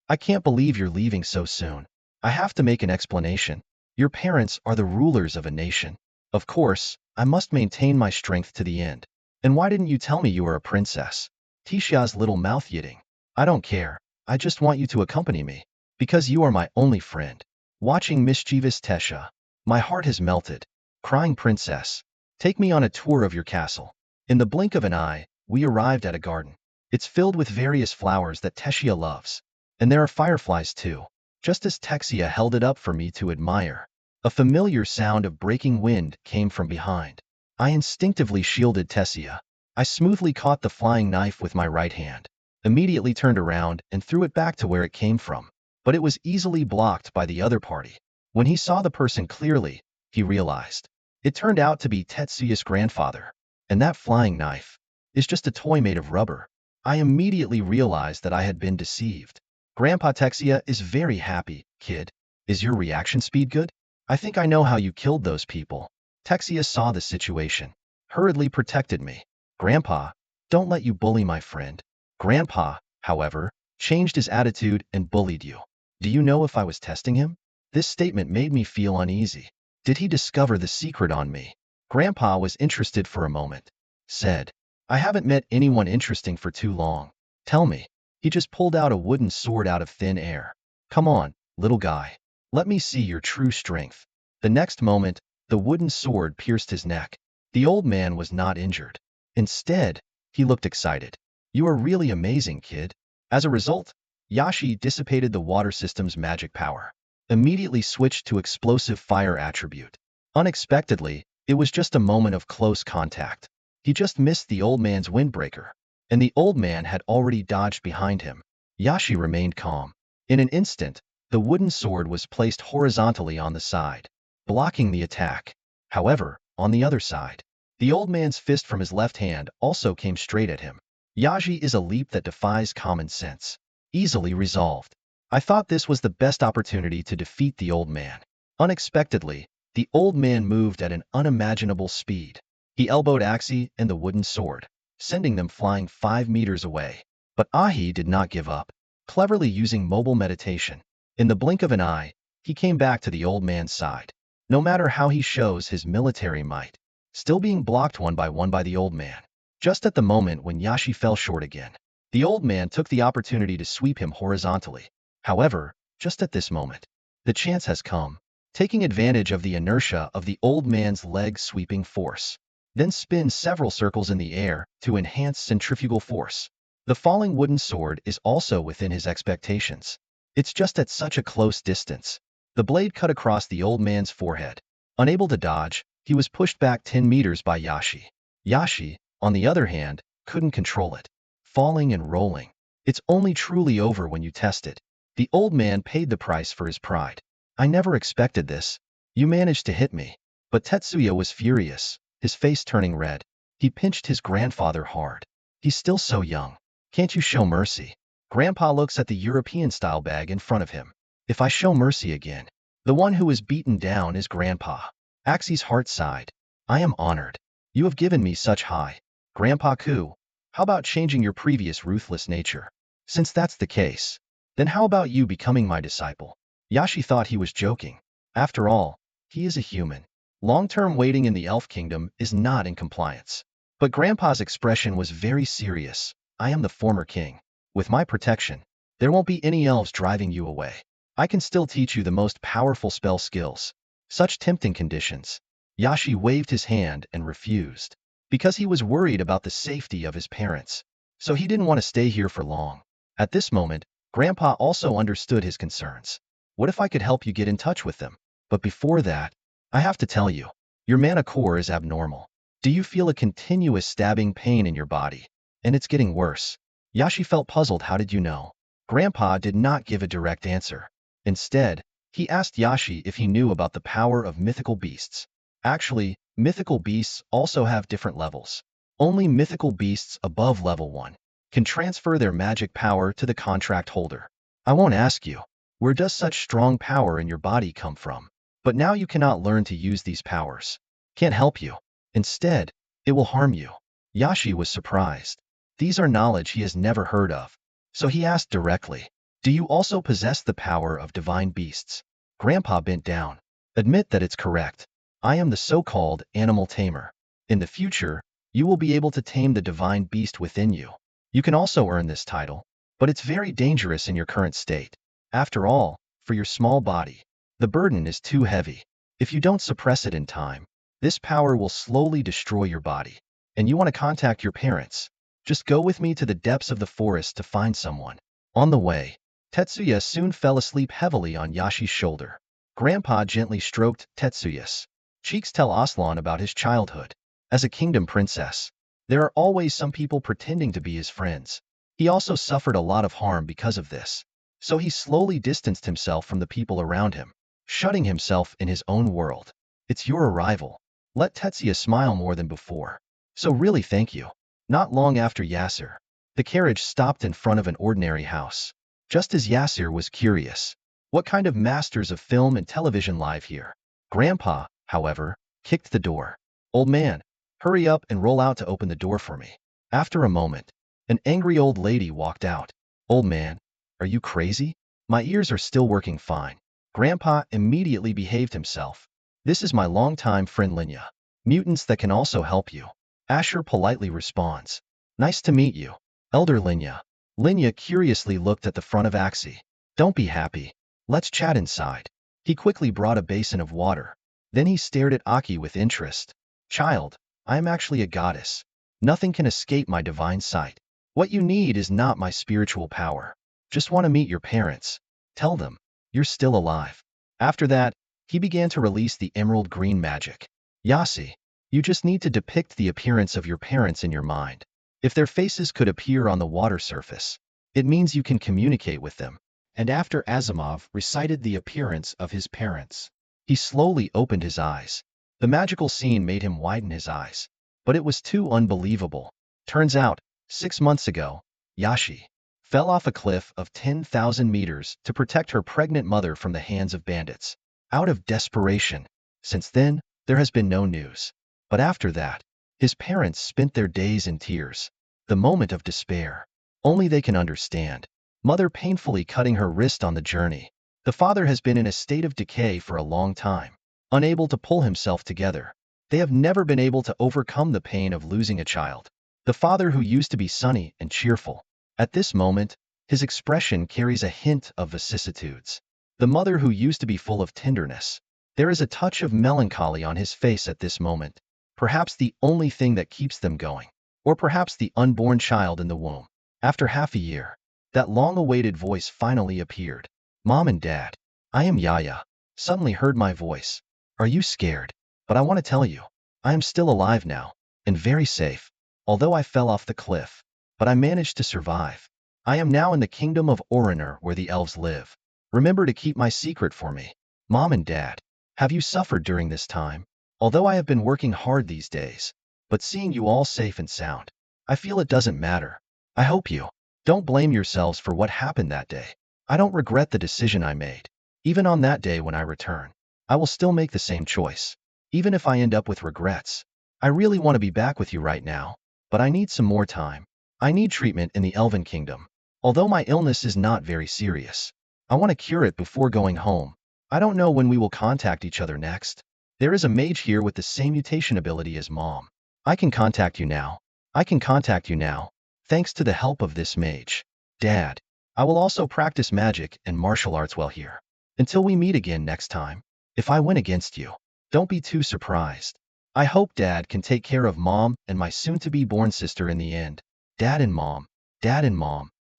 I can't believe you're leaving so soon. I have to make an explanation. Your parents are the rulers of a nation. Of course, I must maintain my strength to the end. And why didn't you tell me you were a princess? Tisha's little mouth yitting. I don't care. I just want you to accompany me. Because you are my only friend. Watching mischievous Tesha. My heart has melted. Crying princess. Take me on a tour of your castle. In the blink of an eye, we arrived at a garden. It's filled with various flowers that Tessia loves. And there are fireflies too. Just as Texia held it up for me to admire. A familiar sound of breaking wind came from behind. I instinctively shielded Tessia. I smoothly caught the flying knife with my right hand, immediately turned around and threw it back to where it came from. But it was easily blocked by the other party. When he saw the person clearly, he realized. It turned out to be Tetsuya's grandfather. And that flying knife is just a toy made of rubber. I immediately realized that I had been deceived. Grandpa Texia is very happy, kid. Is your reaction speed good? I think I know how you killed those people. Texia saw the situation, hurriedly protected me. Grandpa, don't let you bully my friend. Grandpa, however, changed his attitude and bullied you. Do you know if I was testing him? This statement made me feel uneasy. Did he discover the secret on me? Grandpa was interested for a moment. Said, I haven't met anyone interesting for too long. Tell me. He just pulled out a wooden sword out of thin air. Come on, little guy. Let me see your true strength. The next moment, the wooden sword pierced his neck. The old man was not injured. Instead, he looked excited. You are really amazing, kid. As a result, Yashi dissipated the water system's magic power. Immediately switched to explosive fire attribute. Unexpectedly, it was just a moment of close contact. He just missed the old man's windbreaker, and the old man had already dodged behind him. Yashi remained calm. In an instant, the wooden sword was placed horizontally on the side, blocking the attack. However, on the other side, the old man's fist from his left hand also came straight at him. Yashi is a leap that defies common sense. Easily resolved. I thought this was the best opportunity to defeat the old man. Unexpectedly, the old man moved at an unimaginable speed. He elbowed Axie and the wooden sword, sending them flying 5 meters away. But Ahi did not give up. Cleverly using mobile meditation, in the blink of an eye, he came back to the old man's side. No matter how he shows his military might, still being blocked one by the old man. Just at the moment when Yashi fell short again, the old man took the opportunity to sweep him horizontally. However, just at this moment, the chance has come. Taking advantage of the inertia of the old man's leg sweeping force, then spin several circles in the air to enhance centrifugal force. The falling wooden sword is also within his expectations. It's just at such a close distance. The blade cut across the old man's forehead. Unable to dodge, he was pushed back 10 meters by Yashi. Yashi, on the other hand, couldn't control it. Falling and rolling. It's only truly over when you test it. The old man paid the price for his pride. I never expected this. You managed to hit me. But Tetsuya was furious, his face turning red. He pinched his grandfather hard. He's still so young. Can't you show mercy? Grandpa looks at the European-style bag in front of him. If I show mercy again, the one who is beaten down is Grandpa. Axie's heart sighed. I am honored. You have given me such high. Grandpa-ku, how about changing your previous ruthless nature? Since that's the case, then how about you becoming my disciple? Yashi thought he was joking. After all, he is a human. Long-term waiting in the Elf Kingdom is not in compliance. But Grandpa's expression was very serious. I am the former king. With my protection, there won't be any elves driving you away. I can still teach you the most powerful spell skills. Such tempting conditions. Yashi waved his hand and refused. Because he was worried about the safety of his parents. So he didn't want to stay here for long. At this moment, Grandpa also understood his concerns. What if I could help you get in touch with them? But before that, I have to tell you, your mana core is abnormal. Do you feel a continuous stabbing pain in your body? And it's getting worse. Yashi felt puzzled. How did you know? Grandpa did not give a direct answer. Instead, he asked Yashi if he knew about the power of mythical beasts. Actually, mythical beasts also have different levels. Only mythical beasts above level 1 can transfer their magic power to the contract holder. I won't ask you, where does such strong power in your body come from? But now you cannot learn to use these powers. Can't help you. Instead, it will harm you. Yashi was surprised. These are knowledge he has never heard of. So he asked directly, do you also possess the power of divine beasts? Grandpa bent down. Admit that it's correct. I am the so-called animal tamer. In the future, you will be able to tame the divine beast within you. You can also earn this title, but it's very dangerous in your current state. After all, for your small body, the burden is too heavy. If you don't suppress it in time, this power will slowly destroy your body. And you want to contact your parents. Just go with me to the depths of the forest to find someone. On the way, Tetsuya soon fell asleep heavily on Yashi's shoulder. Grandpa gently stroked Tetsuya's cheeks. Tell Aslan about his childhood. As a kingdom princess, there are always some people pretending to be his friends. He also suffered a lot of harm because of this. So he slowly distanced himself from the people around him, shutting himself in his own world. It's your arrival. Let Tetsuya smile more than before. So really thank you. Not long after Yasser, the carriage stopped in front of an ordinary house. Just as Yasser was curious, what kind of masters of film and television live here? Grandpa, however, kicked the door. Old man, hurry up and roll out to open the door for me. After a moment, an angry old lady walked out. Old man, are you crazy? My ears are still working fine. Grandpa immediately behaved himself. This is my longtime friend Linya. Mutants that can also help you. Asher politely responds. Nice to meet you, Elder Linya. Linya curiously looked at the front of Axie. Don't be happy. Let's chat inside. He quickly brought a basin of water. Then he stared at Aki with interest. Child, I am actually a goddess. Nothing can escape my divine sight. What you need is not my spiritual power. Just want to meet your parents. Tell them, you're still alive. After that, he began to release the emerald green magic. Yasi, you just need to depict the appearance of your parents in your mind. If their faces could appear on the water surface, it means you can communicate with them. And after Asimov recited the appearance of his parents, he slowly opened his eyes. The magical scene made him widen his eyes. But it was too unbelievable. Turns out, 6 months ago, Yashi fell off a cliff of 10,000 meters to protect her pregnant mother from the hands of bandits. Out of desperation. Since then, there has been no news. But after that, his parents spent their days in tears. The moment of despair. Only they can understand. Mother painfully cutting her wrist on the journey. The father has been in a state of decay for a long time, unable to pull himself together. They have never been able to overcome the pain of losing a child. The father who used to be sunny and cheerful. At this moment, his expression carries a hint of vicissitudes. The mother who used to be full of tenderness. There is a touch of melancholy on his face at this moment. Perhaps the only thing that keeps them going. Or perhaps the unborn child in the womb. After half a year, that long-awaited voice finally appeared. Mom and Dad, I am Yaya. Suddenly heard my voice. Are you scared? But I want to tell you, I am still alive now, and very safe. Although I fell off the cliff, but I managed to survive. I am now in the kingdom of Orinor where the elves live. Remember to keep my secret for me. Mom and Dad, have you suffered during this time? Although I have been working hard these days, but seeing you all safe and sound, I feel it doesn't matter. I hope you don't blame yourselves for what happened that day. I don't regret the decision I made. Even on that day when I return, I will still make the same choice. Even if I end up with regrets. I really want to be back with you right now, but I need some more time. I need treatment in the Elven Kingdom. Although my illness is not very serious, I want to cure it before going home. I don't know when we will contact each other next. There is a mage here with the same mutation ability as Mom. I can contact you now. I can contact you now. Thanks to the help of this mage. Dad, I will also practice magic and martial arts while here. Until we meet again next time. If I win against you, don't be too surprised. I hope Dad can take care of Mom and my soon-to-be-born sister in the end. Dad and Mom,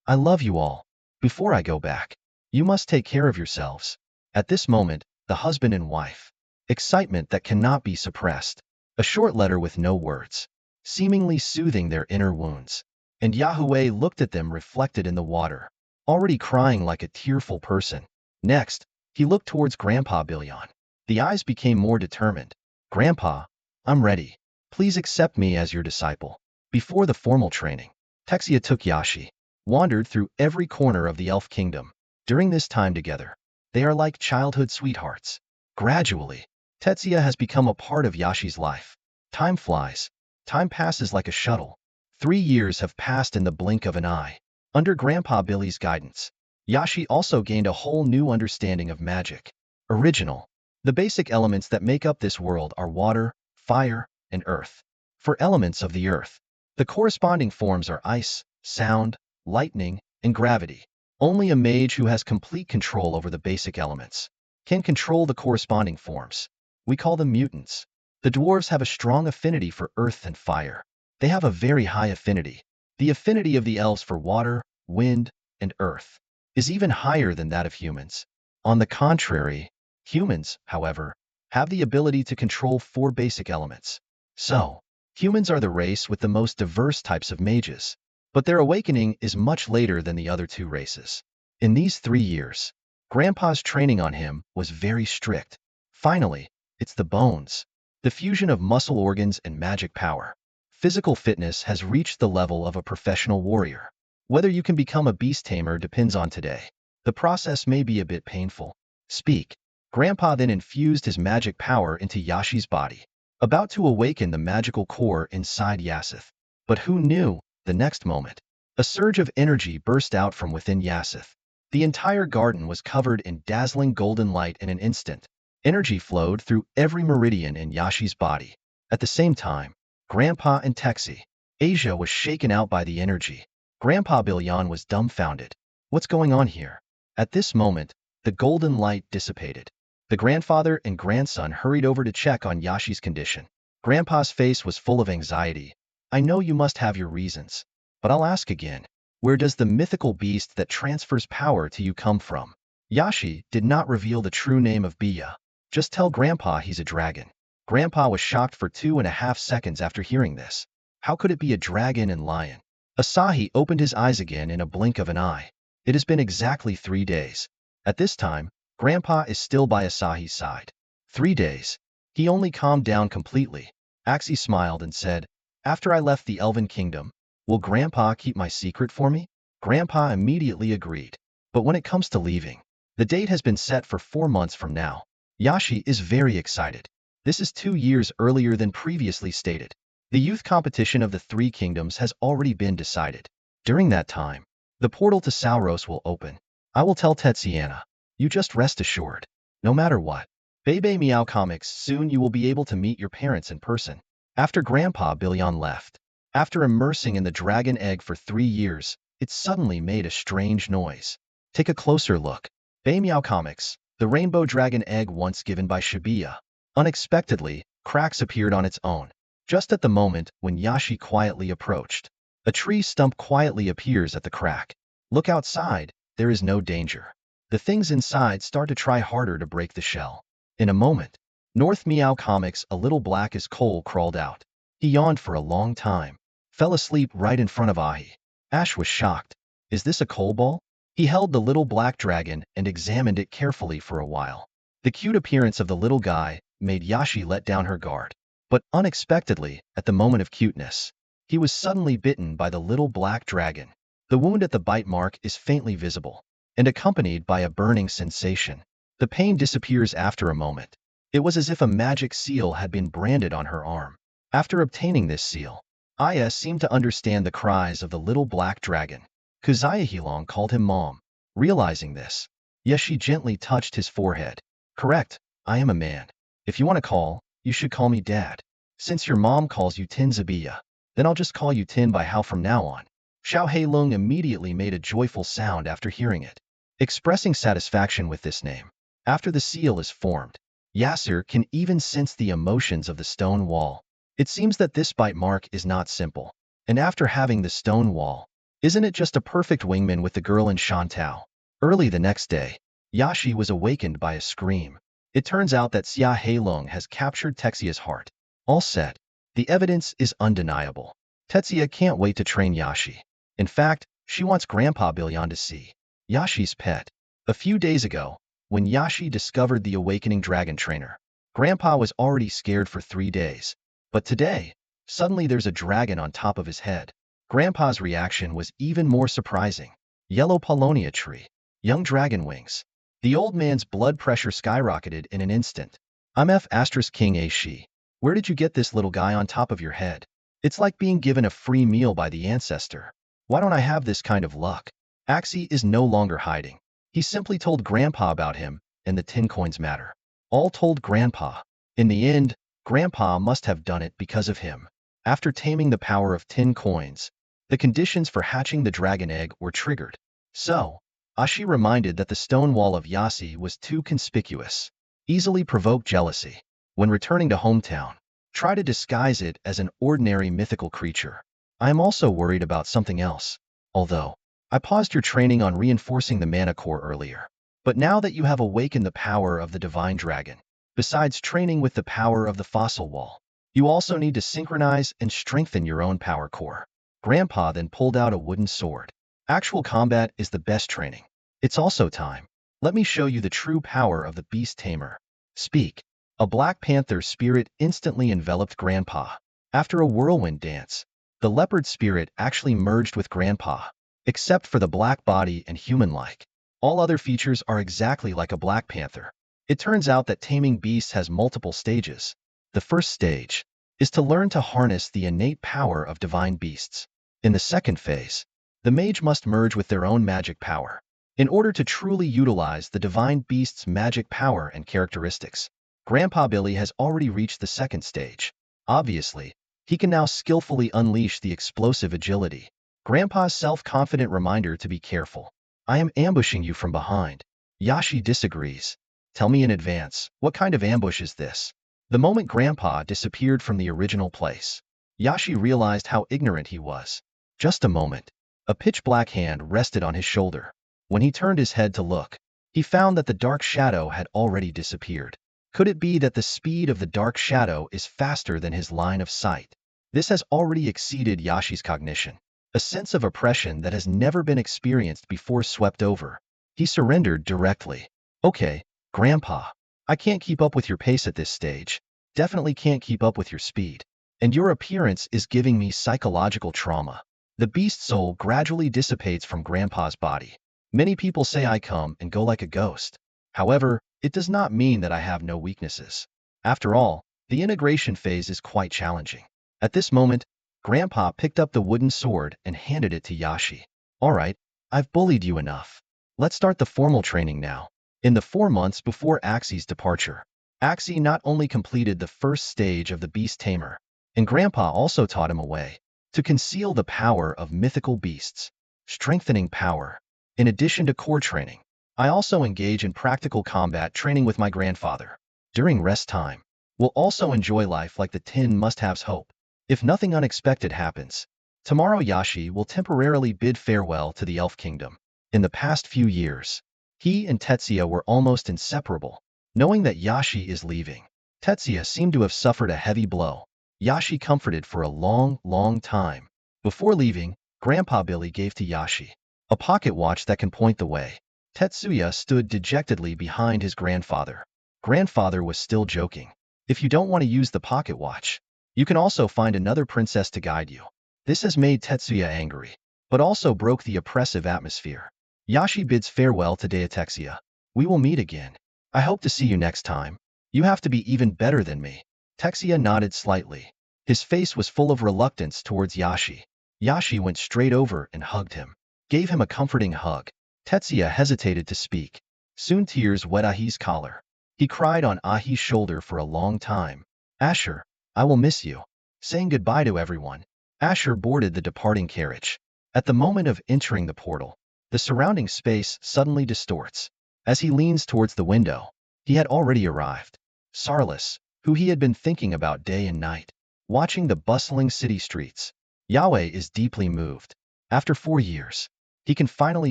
I love you all. Before I go back, you must take care of yourselves. At this moment, the husband and wife. Excitement that cannot be suppressed. A short letter with no words, seemingly soothing their inner wounds. And Yahweh looked at them reflected in the water, already crying like a tearful person. Next, he looked towards Grandpa Billion. The eyes became more determined. Grandpa, I'm ready. Please accept me as your disciple. Before the formal training, Texia took Yashi, wandered through every corner of the elf kingdom. During this time together, they are like childhood sweethearts. Gradually, Tetsuya has become a part of Yashi's life. Time flies. Time passes like a shuttle. 3 years have passed in the blink of an eye. Under Grandpa Billy's guidance, Yashi also gained a whole new understanding of magic. Original. The basic elements that make up this world are water, fire, and earth. For elements of the earth, the corresponding forms are ice, sound, lightning, and gravity. Only a mage who has complete control over the basic elements can control the corresponding forms. We call them mutants. The dwarves have a strong affinity for earth and fire. They have a very high affinity. The affinity of the elves for water, wind, and earth is even higher than that of humans. On the contrary, humans, however, have the ability to control 4 basic elements. So, humans are the race with the most diverse types of mages, but their awakening is much later than the other 2 races. In these 3 years, Grandpa's training on him was very strict. Finally, it's the bones, the fusion of muscle organs and magic power. Physical fitness has reached the level of a professional warrior. Whether you can become a beast tamer depends on today. The process may be a bit painful. Speak. Grandpa then infused his magic power into Yashi's body, about to awaken the magical core inside Yasith. But who knew, the next moment, a surge of energy burst out from within Yasith. The entire garden was covered in dazzling golden light in an instant. Energy flowed through every meridian in Yashi's body. At the same time, Grandpa and Texi, Asia was shaken out by the energy. Grandpa Billion was dumbfounded. What's going on here? At this moment, the golden light dissipated. The grandfather and grandson hurried over to check on Yashi's condition. Grandpa's face was full of anxiety. I know you must have your reasons, but I'll ask again. Where does the mythical beast that transfers power to you come from? Yashi did not reveal the true name of Biya. Just tell Grandpa he's a dragon. Grandpa was shocked for 2.5 seconds after hearing this. How could it be a dragon and lion? Asahi opened his eyes again in a blink of an eye. It has been exactly 3 days. At this time, Grandpa is still by Asahi's side. 3 days. He only calmed down completely. Axie smiled and said, after I left the Elven Kingdom, will Grandpa keep my secret for me? Grandpa immediately agreed. But when it comes to leaving, the date has been set for 4 months from now. Yashi is very excited. This is 2 years earlier than previously stated. The youth competition of the 3 kingdoms has already been decided. During that time, the portal to Sauros will open. I will tell Tetsiana. You just rest assured. No matter what. Bebe Meow Comics, soon you will be able to meet your parents in person. After Grandpa Billion left, after immersing in the dragon egg for 3 years, it suddenly made a strange noise. Take a closer look. Bei Meow Comics, the rainbow dragon egg once given by Shibuya. Unexpectedly, cracks appeared on its own. Just at the moment when Yashi quietly approached, a tree stump quietly appears at the crack. Look outside, there is no danger. The things inside start to try harder to break the shell. In a moment, North Meow Comics, a little black as coal, crawled out. He yawned for a long time, fell asleep right in front of Ahi. Ash was shocked. Is this a coal ball? He held the little black dragon and examined it carefully for a while. The cute appearance of the little guy made Yashi let down her guard. But unexpectedly, at the moment of cuteness, he was suddenly bitten by the little black dragon. The wound at the bite mark is faintly visible, and accompanied by a burning sensation. The pain disappears after a moment. It was as if a magic seal had been branded on her arm. After obtaining this seal, Aya seemed to understand the cries of the little black dragon. Kuzayahilong called him Mom. Realizing this, Yashi gently touched his forehead. Correct, I am a man. If you want to call, you should call me Dad. Since your mom calls you Tin Zabiya, then I'll just call you Tin by how from now on. Xiao Heilung immediately made a joyful sound after hearing it, expressing satisfaction with this name. After the seal is formed, Yasser can even sense the emotions of the stone wall. It seems that this bite mark is not simple. And after having the stone wall, isn't it just a perfect wingman with the girl in Shantao? Early the next day, Yashi was awakened by a scream. It turns out that Xia Heilung has captured Texia's heart. All set. The evidence is undeniable. Tetsuya can't wait to train Yashi. In fact, she wants Grandpa Billion to see Yashi's pet. A few days ago, when Yashi discovered the awakening dragon trainer, Grandpa was already scared for 3 days. But today, suddenly there's a dragon on top of his head. Grandpa's reaction was even more surprising. Yellow Paulownia tree. Young dragon wings. The old man's blood pressure skyrocketed in an instant. I'm F asterisk King A Shi. Where did you get this little guy on top of your head? It's like being given a free meal by the ancestor. Why don't I have this kind of luck? Axie is no longer hiding. He simply told Grandpa about him, and the 10 coins matter. All told Grandpa. In the end, Grandpa must have done it because of him. After taming the power of 10 coins, the conditions for hatching the dragon egg were triggered. So, Ashi reminded that the stone wall of Yasi was too conspicuous. Easily provoke jealousy. When returning to hometown, try to disguise it as an ordinary mythical creature. I am also worried about something else. Although, I paused your training on reinforcing the mana core earlier. But now that you have awakened the power of the divine dragon, besides training with the power of the fossil wall, you also need to synchronize and strengthen your own power core. Grandpa then pulled out a wooden sword. Actual combat is the best training. It's also time. Let me show you the true power of the beast tamer. Speak. A Black Panther spirit instantly enveloped Grandpa. After a whirlwind dance, the leopard spirit actually merged with Grandpa, except for the black body and human-like. All other features are exactly like a Black Panther. It turns out that taming beasts has multiple stages. The first stage is to learn to harness the innate power of divine beasts. In the second phase, the mage must merge with their own magic power in order to truly utilize the divine beast's magic power and characteristics. Grandpa Billy has already reached the second stage. Obviously, he can now skillfully unleash the explosive agility. Grandpa's self-confident reminder to be careful. I am ambushing you from behind. Yashi disagrees. Tell me in advance, what kind of ambush is this? The moment Grandpa disappeared from the original place, Yashi realized how ignorant he was. Just a moment. A pitch-black hand rested on his shoulder. When he turned his head to look, he found that the dark shadow had already disappeared. Could it be that the speed of the dark shadow is faster than his line of sight? This has already exceeded Yashi's cognition. A sense of oppression that has never been experienced before swept over. He surrendered directly. Okay, Grandpa. I can't keep up with your pace at this stage. Definitely can't keep up with your speed. And your appearance is giving me psychological trauma. The beast soul gradually dissipates from Grandpa's body. Many people say I come and go like a ghost. However, it does not mean that I have no weaknesses. After all, the integration phase is quite challenging. At this moment, Grandpa picked up the wooden sword and handed it to Yashi. Alright, I've bullied you enough. Let's start the formal training now. In the 4 months before Axie's departure, Axie not only completed the first stage of the Beast Tamer, and Grandpa also taught him a way to conceal the power of mythical beasts, strengthening power. In addition to core training, I also engage in practical combat training with my grandfather. During rest time, we'll also enjoy life like the 10 must-haves hope. If nothing unexpected happens, tomorrow Yashi will temporarily bid farewell to the Elf Kingdom. In the past few years, he and Tetsuya were almost inseparable. Knowing that Yashi is leaving, Tetsuya seemed to have suffered a heavy blow. Yashi comforted for a long time. Before leaving, Grandpa Billy gave to Yashi a pocket watch that can point the way. Tetsuya stood dejectedly behind his grandfather. Grandfather was still joking. If you don't want to use the pocket watch, you can also find another princess to guide you. This has made Tetsuya angry, but also broke the oppressive atmosphere. Yashi bids farewell to Tetsuya. We will meet again. I hope to see you next time. You have to be even better than me. Tetsuya nodded slightly. His face was full of reluctance towards Yashi. Yashi went straight over and hugged him. Gave him a comforting hug. Tetsuya hesitated to speak. Soon tears wet Ahi's collar. He cried on Ahi's shoulder for a long time. Asher, I will miss you. Saying goodbye to everyone, Asher boarded the departing carriage. At the moment of entering the portal, the surrounding space suddenly distorts. As he leans towards the window, he had already arrived. Sarlis, who he had been thinking about day and night, watching the bustling city streets. Yahweh is deeply moved. After 4 years, he can finally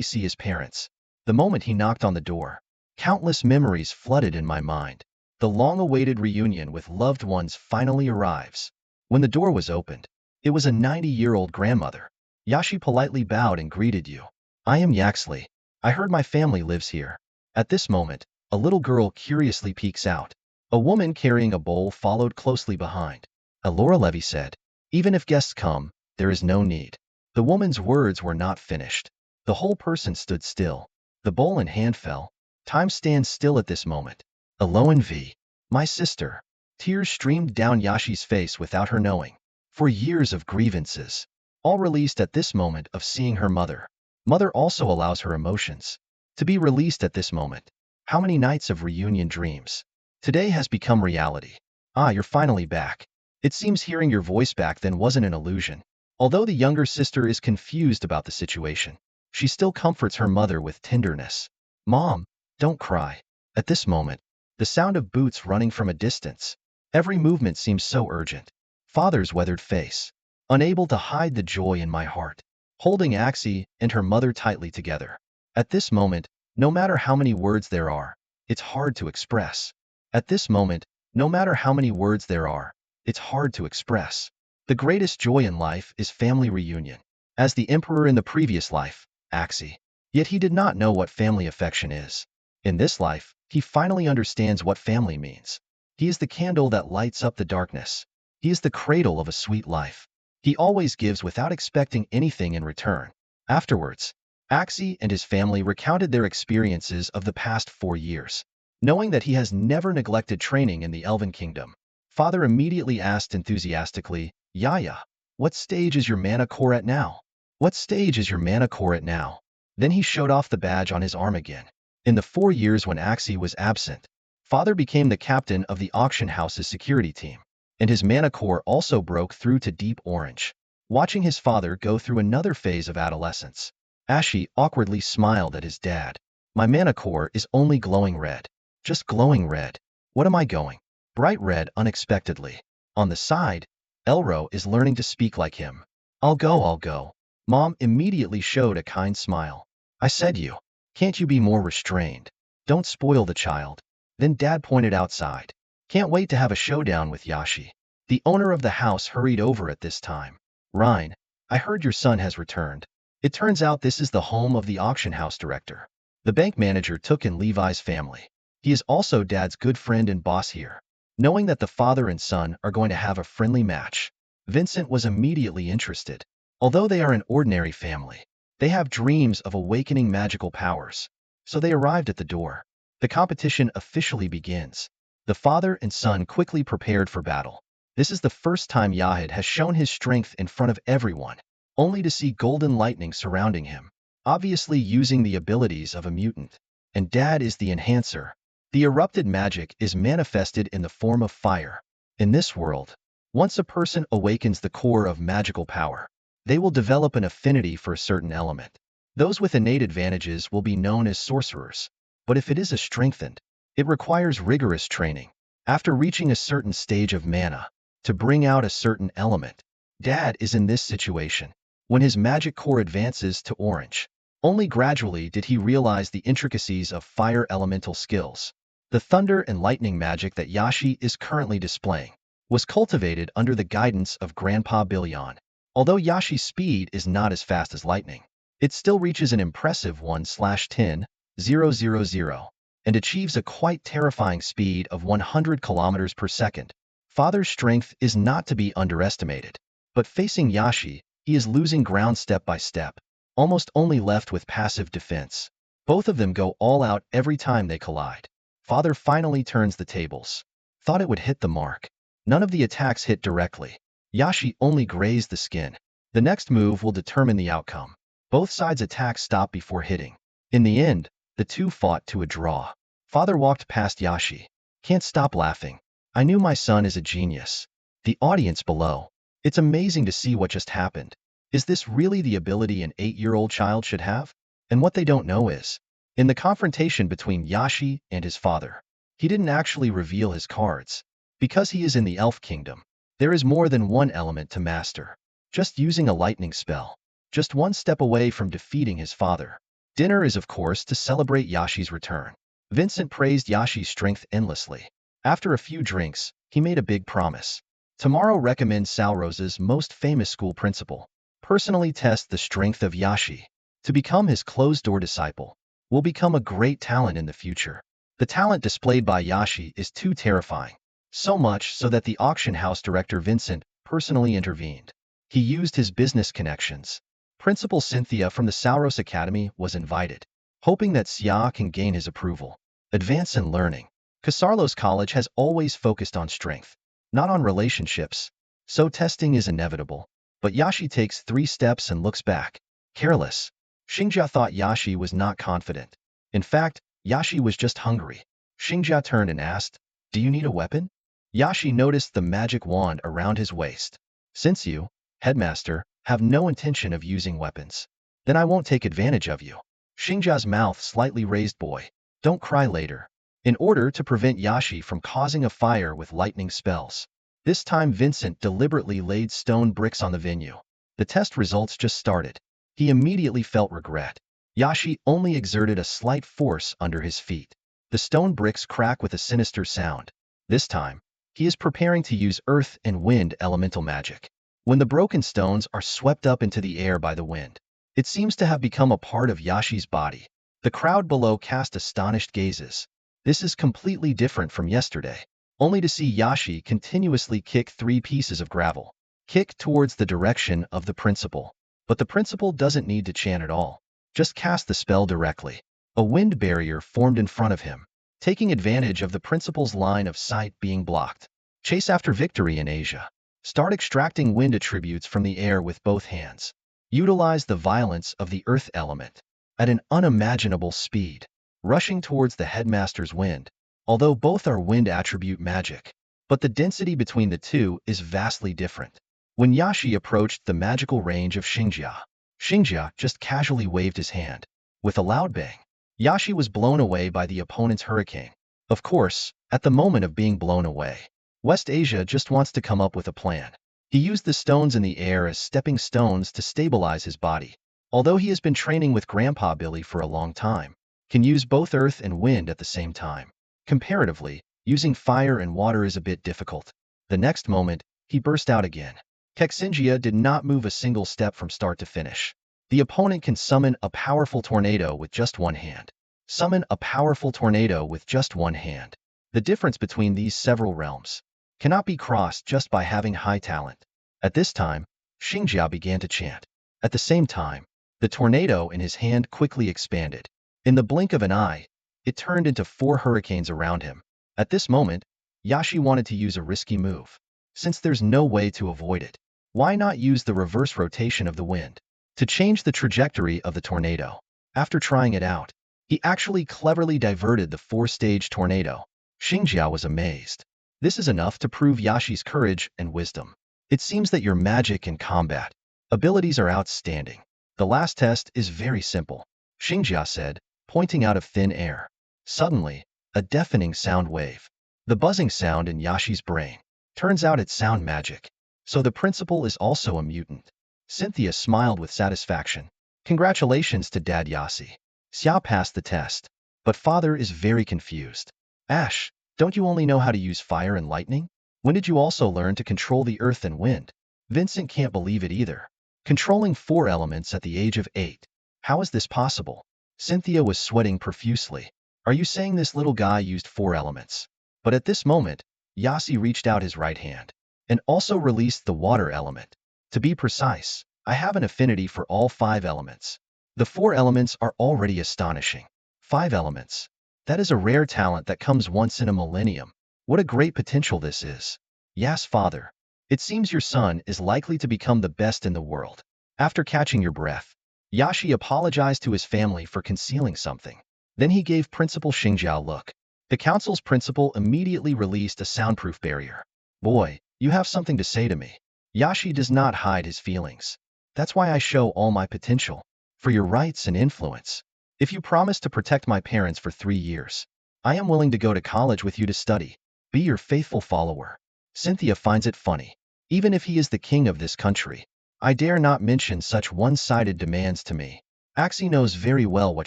see his parents. The moment he knocked on the door, countless memories flooded in my mind. The long-awaited reunion with loved ones finally arrives. When the door was opened, it was a 90-year-old grandmother. Yashi politely bowed and greeted you. I am Yaxley. I heard my family lives here. At this moment, a little girl curiously peeks out. A woman carrying a bowl followed closely behind. Elora Levy said, even if guests come, there is no need. The woman's words were not finished. The whole person stood still. The bowl in hand fell. Time stands still at this moment. Eloan V. My sister. Tears streamed down Yashi's face without her knowing. For years of grievances, all released at this moment of seeing her mother. Mother also allows her emotions to be released at this moment. How many nights of reunion dreams? Today has become reality. Ah, you're finally back. It seems hearing your voice back then wasn't an illusion. Although the younger sister is confused about the situation, she still comforts her mother with tenderness. Mom, don't cry. At this moment, the sound of boots running from a distance. Every movement seems so urgent. Father's weathered face. Unable to hide the joy in my heart. Holding Axie and her mother tightly together. At this moment, no matter how many words there are, it's hard to express. At this moment, no matter how many words there are, it's hard to express. The greatest joy in life is family reunion. As the emperor in the previous life, Axie. Yet he did not know what family affection is. In this life, he finally understands what family means. He is the candle that lights up the darkness. He is the cradle of a sweet life. He always gives without expecting anything in return. Afterwards, Axie and his family recounted their experiences of the past 4 years. Knowing that he has never neglected training in the Elven Kingdom, Father immediately asked enthusiastically, Yaya, what stage is your mana core at now? What stage is your mana core at now? Then he showed off the badge on his arm again. In the 4 years when Axie was absent, Father became the captain of the auction house's security team, and his mana core also broke through to deep orange. Watching his father go through another phase of adolescence, Ashi awkwardly smiled at his dad. My mana core is only glowing red. Just glowing red. What am I going? Bright red unexpectedly. On the side, Elro is learning to speak like him. I'll go. Mom immediately showed a kind smile. I said you. Can't you be more restrained? Don't spoil the child. Then Dad pointed outside. Can't wait to have a showdown with Yashi. The owner of the house hurried over at this time. Rhine, I heard your son has returned. It turns out this is the home of the auction house director. The bank manager took in Levi's family. He is also Dad's good friend and boss here. Knowing that the father and son are going to have a friendly match, Vincent was immediately interested. Although they are an ordinary family, they have dreams of awakening magical powers. So they arrived at the door. The competition officially begins. The father and son quickly prepared for battle. This is the first time Yahid has shown his strength in front of everyone, only to see golden lightning surrounding him, obviously using the abilities of a mutant. And Dad is the enhancer. The erupted magic is manifested in the form of fire. In this world, once a person awakens the core of magical power, they will develop an affinity for a certain element. Those with innate advantages will be known as sorcerers. But if it is a strengthened, it requires rigorous training. After reaching a certain stage of mana, to bring out a certain element. Dad is in this situation. When his magic core advances to orange, only gradually did he realize the intricacies of fire elemental skills. The thunder and lightning magic that Yashi is currently displaying was cultivated under the guidance of Grandpa Billion. Although Yashi's speed is not as fast as lightning, it still reaches an impressive 1/10,000 and achieves a quite terrifying speed of 100 kilometers per second. Father's strength is not to be underestimated, but facing Yashi, he is losing ground step by step, almost only left with passive defense. Both of them go all out every time they collide. Father finally turns the tables. Thought it would hit the mark. None of the attacks hit directly. Yashi only grazed the skin. The next move will determine the outcome. Both sides' attacks stop before hitting. In the end, the two fought to a draw. Father walked past Yashi. Can't stop laughing. I knew my son is a genius. The audience below. It's amazing to see what just happened. Is this really the ability an 8-year-old child should have? And what they don't know is, in the confrontation between Yashi and his father, he didn't actually reveal his cards. Because he is in the Elf Kingdom, there is more than one element to master. Just using a lightning spell. Just one step away from defeating his father. Dinner is of course to celebrate Yashi's return. Vincent praised Yashi's strength endlessly. After a few drinks, he made a big promise. Tomorrow recommend Salrose's most famous school principal. Personally test the strength of Yashi. To become his closed-door disciple. Will become a great talent in the future. The talent displayed by Yashi is too terrifying. So much so that the auction house director Vincent personally intervened. He used his business connections. Principal Cynthia from the Salros Academy was invited, hoping that Xia can gain his approval. Advance in learning. Casarlos College has always focused on strength, not on relationships, so testing is inevitable. But Yashi takes 3 steps and looks back, careless. Xingjia thought Yashi was not confident. In fact, Yashi was just hungry. Xingjia turned and asked, "Do you need a weapon?" Yashi noticed the magic wand around his waist. "Since you, headmaster, have no intention of using weapons, then I won't take advantage of you." Xingjia's mouth slightly raised. "Boy, don't cry later." In order to prevent Yashi from causing a fire with lightning spells. This time Vincent deliberately laid stone bricks on the venue. The test results just started. He immediately felt regret. Yashi only exerted a slight force under his feet. The stone bricks crack with a sinister sound. This time, he is preparing to use earth and wind elemental magic. When the broken stones are swept up into the air by the wind, it seems to have become a part of Yashi's body. The crowd below cast astonished gazes. This is completely different from yesterday. Only to see Yashi continuously kick 3 pieces of gravel. Kick towards the direction of the principal. But the principal doesn't need to chant at all. Just cast the spell directly. A wind barrier formed in front of him, taking advantage of the principal's line of sight being blocked. Chase after victory in Asia. Start extracting wind attributes from the air with both hands. Utilize the violence of the earth element at an unimaginable speed, rushing towards the headmaster's wind, although both are wind attribute magic. But the density between the two is vastly different. When Yashi approached the magical range of Xingjia, Xingjia just casually waved his hand. With a loud bang, Yashi was blown away by the opponent's hurricane. Of course, at the moment of being blown away, West Asia just wants to come up with a plan. He used the stones in the air as stepping stones to stabilize his body. Although he has been training with Grandpa Billy for a long time, can use both earth and wind at the same time. Comparatively, using fire and water is a bit difficult. The next moment, he burst out again. Kexinjia did not move a single step from start to finish. The opponent can summon a powerful tornado with just one hand. Summon a powerful tornado with just one hand. The difference between these several realms cannot be crossed just by having high talent. At this time, Xingjia began to chant. At the same time, the tornado in his hand quickly expanded. In the blink of an eye, it turned into 4 hurricanes around him. At this moment, Yashi wanted to use a risky move. Since there's no way to avoid it, why not use the reverse rotation of the wind to change the trajectory of the tornado? After trying it out, he actually cleverly diverted the 4-stage tornado. Xingjia was amazed. This is enough to prove Yashi's courage and wisdom. It seems that your magic and combat abilities are outstanding. The last test is very simple, Xingjia said, pointing out of thin air. Suddenly, a deafening sound wave. The buzzing sound in Yashi's brain. Turns out it's sound magic. So the principal is also a mutant. Cynthia smiled with satisfaction. Congratulations to Dad Yashi. Xia passed the test. But father is very confused. Ash, don't you only know how to use fire and lightning? When did you also learn to control the earth and wind? Vincent can't believe it either. Controlling 4 elements at the age of 8. How is this possible? Cynthia was sweating profusely. Are you saying this little guy used 4 elements? But at this moment, Yashi reached out his right hand and also released the water element. To be precise, I have an affinity for all 5 elements. The 4 elements are already astonishing. 5 elements. That is a rare talent that comes once in a millennium. What a great potential this is. Yes, father. It seems your son is likely to become the best in the world. After catching your breath, Yashi apologized to his family for concealing something. Then he gave Principal Xingjia a look. The council's principal immediately released a soundproof barrier. Boy, you have something to say to me. Yashi does not hide his feelings. That's why I show all my potential. For your rights and influence. If you promise to protect my parents for 3 years, I am willing to go to college with you to study. Be your faithful follower. Cynthia finds it funny. Even if he is the king of this country, I dare not mention such one-sided demands to me. Axie knows very well what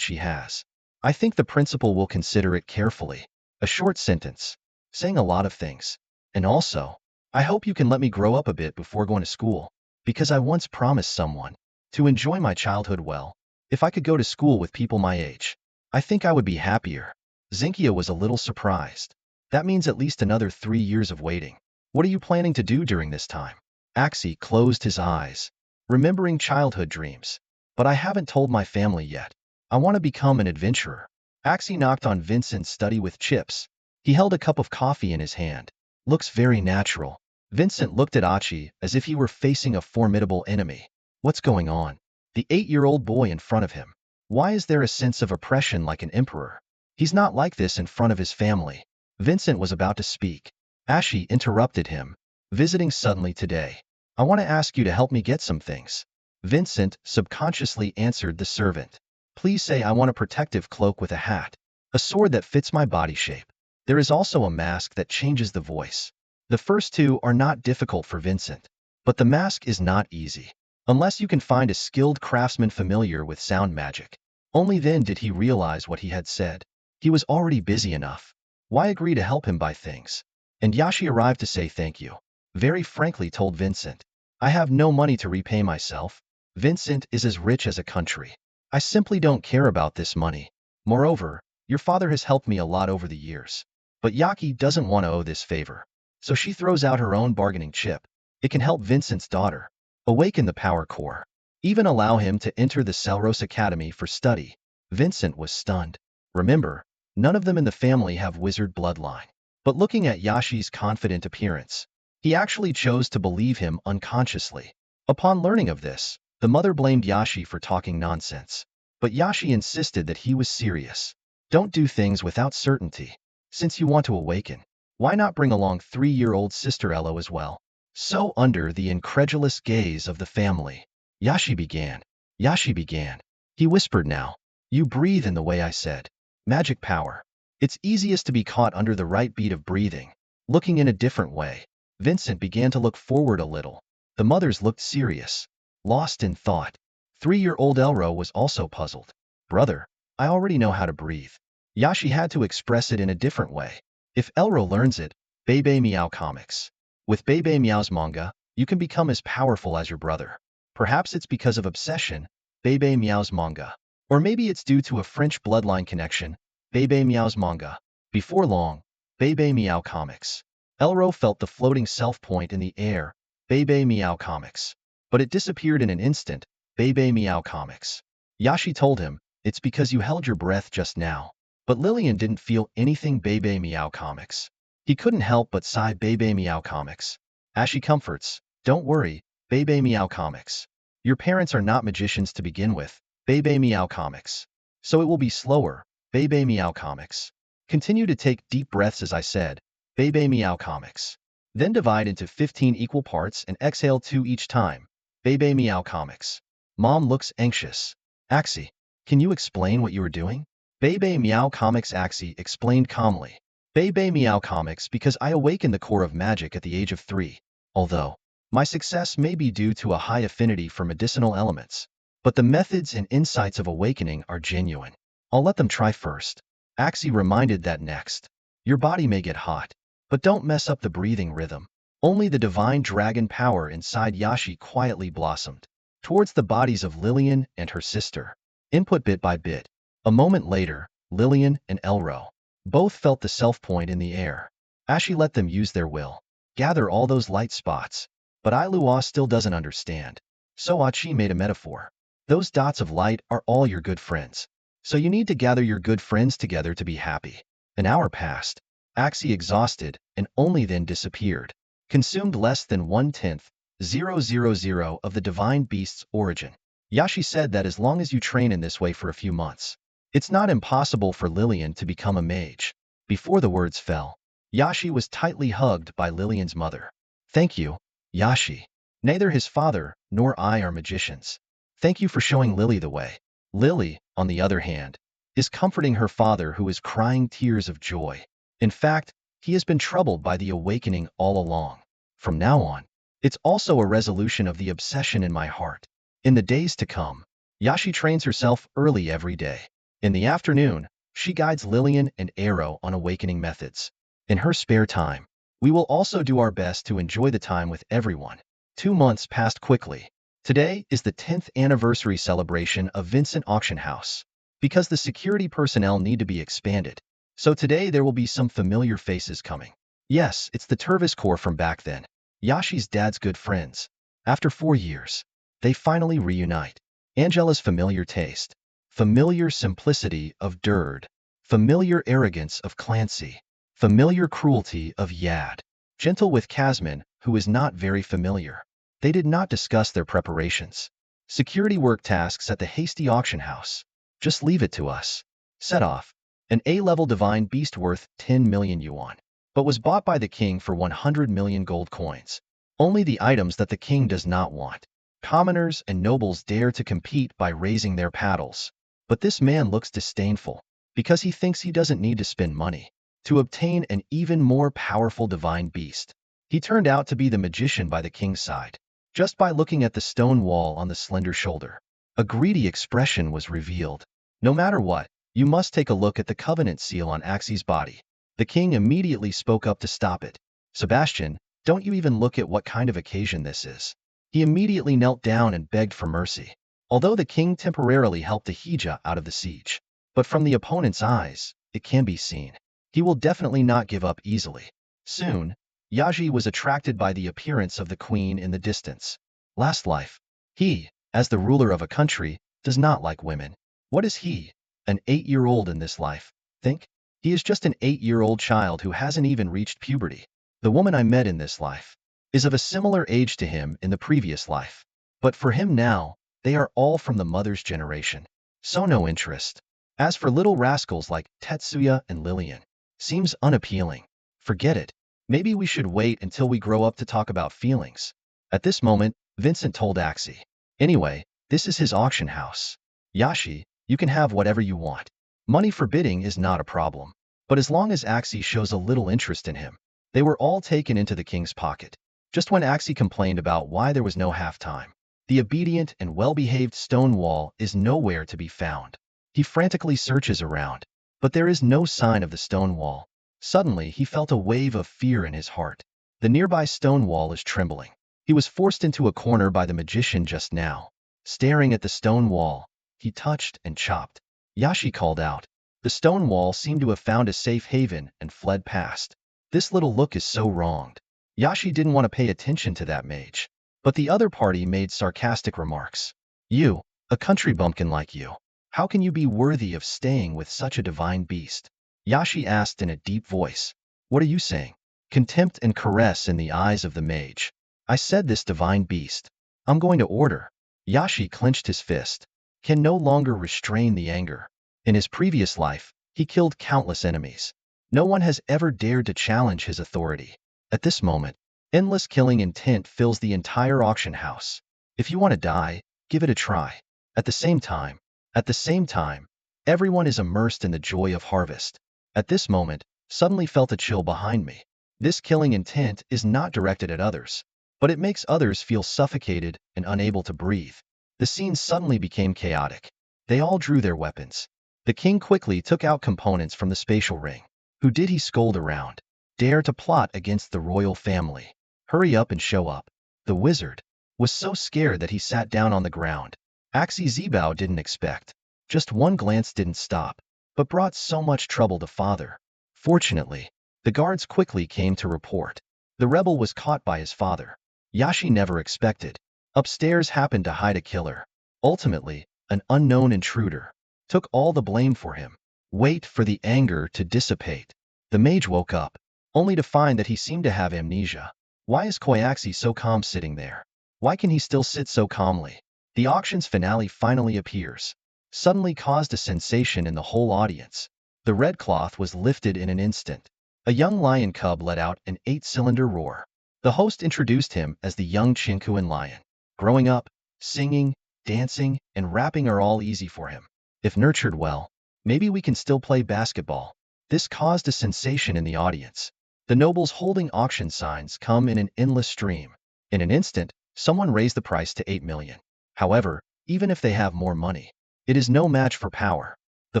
she has. I think the principal will consider it carefully. A short sentence. saying a lot of things. And also, I hope you can let me grow up a bit before going to school, because I once promised someone to enjoy my childhood well. If I could go to school with people my age, I think I would be happier. Zinkia was a little surprised. That means at least another 3 years of waiting. What are you planning to do during this time? Axie closed his eyes, remembering childhood dreams. But I haven't told my family yet. I want to become an adventurer. Axie knocked on Vincent's study with chips. He held a cup of coffee in his hand. Looks very natural. Vincent looked at Achi as if he were facing a formidable enemy. What's going on? The 8-year-old boy in front of him. Why is there a sense of oppression like an emperor? He's not like this in front of his family. Vincent was about to speak. Ashi interrupted him. Visiting suddenly today. I want to ask you to help me get some things. Vincent subconsciously answered the servant. Please say I want a protective cloak with a hat. A sword that fits my body shape. There is also a mask that changes the voice. The first two are not difficult for Vincent. But the mask is not easy. Unless you can find a skilled craftsman familiar with sound magic. Only then did he realize what he had said. He was already busy enough. Why agree to help him buy things? And Yashi arrived to say thank you. Very frankly told Vincent. I have no money to repay myself. Vincent is as rich as a country. I simply don't care about this money. Moreover, your father has helped me a lot over the years. But Yaki doesn't want to owe this favor. So she throws out her own bargaining chip. It can help Vincent's daughter awaken the power core. Even allow him to enter the Selros Academy for study. Vincent was stunned. Remember, none of them in the family have wizard bloodline. But looking at Yashi's confident appearance, he actually chose to believe him unconsciously. Upon learning of this, the mother blamed Yashi for talking nonsense. But Yashi insisted that he was serious. Don't do things without certainty. Since you want to awaken, why not bring along 3-year-old sister Elo as well? So under the incredulous gaze of the family, Yashi began. Yashi began. He whispered now. You breathe in the way I said. Magic power. It's easiest to be caught under the right beat of breathing. Looking in a different way, Vincent began to look forward a little. The mothers looked serious, lost in thought. 3-year-old Elro was also puzzled. Brother, I already know how to breathe. Yashi had to express it in a different way. If Elro learns it, Bebe Meow Comics. With Bebe Meow's manga, you can become as powerful as your brother. Perhaps it's because of obsession, Bebe Meow's manga. Or maybe it's due to a French bloodline connection, Bebe Meow's manga. Before long, Bebe Meow Comics. Elro felt the floating self-point in the air, Bebe Meow Comics. But it disappeared in an instant, Bebe Meow Comics. Yashi told him, it's because you held your breath just now. But Lillian didn't feel anything Bebe Meow Comics. He couldn't help but sigh Bebe Meow Comics. Ashi comforts, don't worry, Bebe Meow Comics. Your parents are not magicians to begin with, Bebe Meow Comics. So it will be slower, Bebe Meow Comics. Continue to take deep breaths as I said, Bebe Meow Comics. Then divide into 15 equal parts and exhale 2 each time, Bebe Meow Comics. Mom looks anxious. Axie, can you explain what you were doing? Bebe Meow Comics. Axie explained calmly. Bebe Meow Comics because I awakened the core of magic at the age of 3. Although, my success may be due to a high affinity for medicinal elements. But the methods and insights of awakening are genuine. I'll let them try first. Axie reminded that next. Your body may get hot, but don't mess up the breathing rhythm. Only the divine dragon power inside Yashi quietly blossomed towards the bodies of Lillian and her sister. Input bit by bit. A moment later, Lillian and Elro both felt the self-point in the air. Ashi let them use their will. Gather all those light spots. But Ilua still doesn't understand. So Achi made a metaphor. Those dots of light are all your good friends. So you need to gather your good friends together to be happy. An hour passed. Axie exhausted, and only then disappeared. Consumed less than 1/10,000 of the divine beast's origin. Yashi said that as long as you train in this way for a few months, it's not impossible for Lillian to become a mage. Before the words fell, Yashi was tightly hugged by Lillian's mother. Thank you, Yashi. Neither his father nor I are magicians. Thank you for showing Lily the way. Lily, on the other hand, is comforting her father who is crying tears of joy. In fact, he has been troubled by the awakening all along. From now on, it's also a resolution of the obsession in my heart. In the days to come, Yashi trains herself early every day. In the afternoon, she guides Lillian and Aero on awakening methods. In her spare time, we will also do our best to enjoy the time with everyone. 2 months passed quickly. Today is the 10th anniversary celebration of Vincent Auction House. Because the security personnel need to be expanded, so today there will be some familiar faces coming. Yes, it's the Tervis Corps from back then. Yashi's dad's good friends. After 4 years, they finally reunite. Angela's familiar taste, familiar simplicity of Dird, familiar arrogance of Clancy, familiar cruelty of Yad, gentle with Casman, who is not very familiar. They did not discuss their preparations. Security work tasks at the hasty auction house. Just leave it to us. Set off. An A-level divine beast worth 10 million yuan, but was bought by the king for 100 million gold coins. Only the items that the king does not want. Commoners and nobles dare to compete by raising their paddles. But this man looks disdainful, because he thinks he doesn't need to spend money to obtain an even more powerful divine beast. He turned out to be the magician by the king's side. Just by looking at the stone wall on the slender shoulder, a greedy expression was revealed. No matter what, you must take a look at the covenant seal on Axie's body. The king immediately spoke up to stop it. Sebastian, don't you even look at what kind of occasion this is. He immediately knelt down and begged for mercy. Although the king temporarily helped the Hija out of the siege, but from the opponent's eyes, it can be seen. He will definitely not give up easily. Soon, Yaji was attracted by the appearance of the queen in the distance. Last life. He, as the ruler of a country, does not like women. What is he? An 8-year-old in this life. Think? He is just an 8-year-old child who hasn't even reached puberty. The woman I met in this life is of a similar age to him in the previous life. But for him now, they are all from the mother's generation. So no interest. As for little rascals like Tetsuya and Lillian, seems unappealing. Forget it. Maybe we should wait until we grow up to talk about feelings. At this moment, Vincent told Axie. Anyway, this is his auction house. Yashi, you can have whatever you want. Money for bidding is not a problem. But as long as Axie shows a little interest in him, they were all taken into the king's pocket. Just when Axie complained about why there was no halftime, the obedient and well-behaved stone wall is nowhere to be found. He frantically searches around, but there is no sign of the stone wall. Suddenly, he felt a wave of fear in his heart. The nearby stone wall is trembling. He was forced into a corner by the magician just now. Staring at the stone wall, he touched and chopped. Yashi called out. The stone wall seemed to have found a safe haven and fled past. This little look is so wronged. Yashi didn't want to pay attention to that mage. But the other party made sarcastic remarks. You, a country bumpkin like you, how can you be worthy of staying with such a divine beast? Yashi asked in a deep voice. What are you saying? Contempt and caress in the eyes of the mage. I said this divine beast. I'm going to order. Yashi clenched his fist. Can no longer restrain the anger. In his previous life, he killed countless enemies. No one has ever dared to challenge his authority. At this moment, endless killing intent fills the entire auction house. If you want to die, give it a try. At the same time, everyone is immersed in the joy of harvest. At this moment, suddenly felt a chill behind me. This killing intent is not directed at others, but it makes others feel suffocated and unable to breathe. The scene suddenly became chaotic. They all drew their weapons. The king quickly took out components from the spatial ring. Who did he scold around? Dare to plot against the royal family. Hurry up and show up. The wizard was so scared that he sat down on the ground. Axie Zebao didn't expect. Just one glance didn't stop, but brought so much trouble to father. Fortunately, the guards quickly came to report. The rebel was caught by his father. Yashi never expected. Upstairs happened to hide a killer. Ultimately, an unknown intruder took all the blame for him. Wait for the anger to dissipate. The mage woke up, only to find that he seemed to have amnesia. Why is Koyaxi so calm sitting there? Why can he still sit so calmly? The auction's finale finally appears. Suddenly caused a sensation in the whole audience. The red cloth was lifted in an instant. A young lion cub let out an 8-cylinder roar. The host introduced him as the young Chinkuan lion. Growing up, singing, dancing, and rapping are all easy for him. If nurtured well, maybe we can still play basketball. This caused a sensation in the audience. The nobles holding auction signs come in an endless stream. In an instant, someone raised the price to 8 million. However, even if they have more money, it is no match for power. The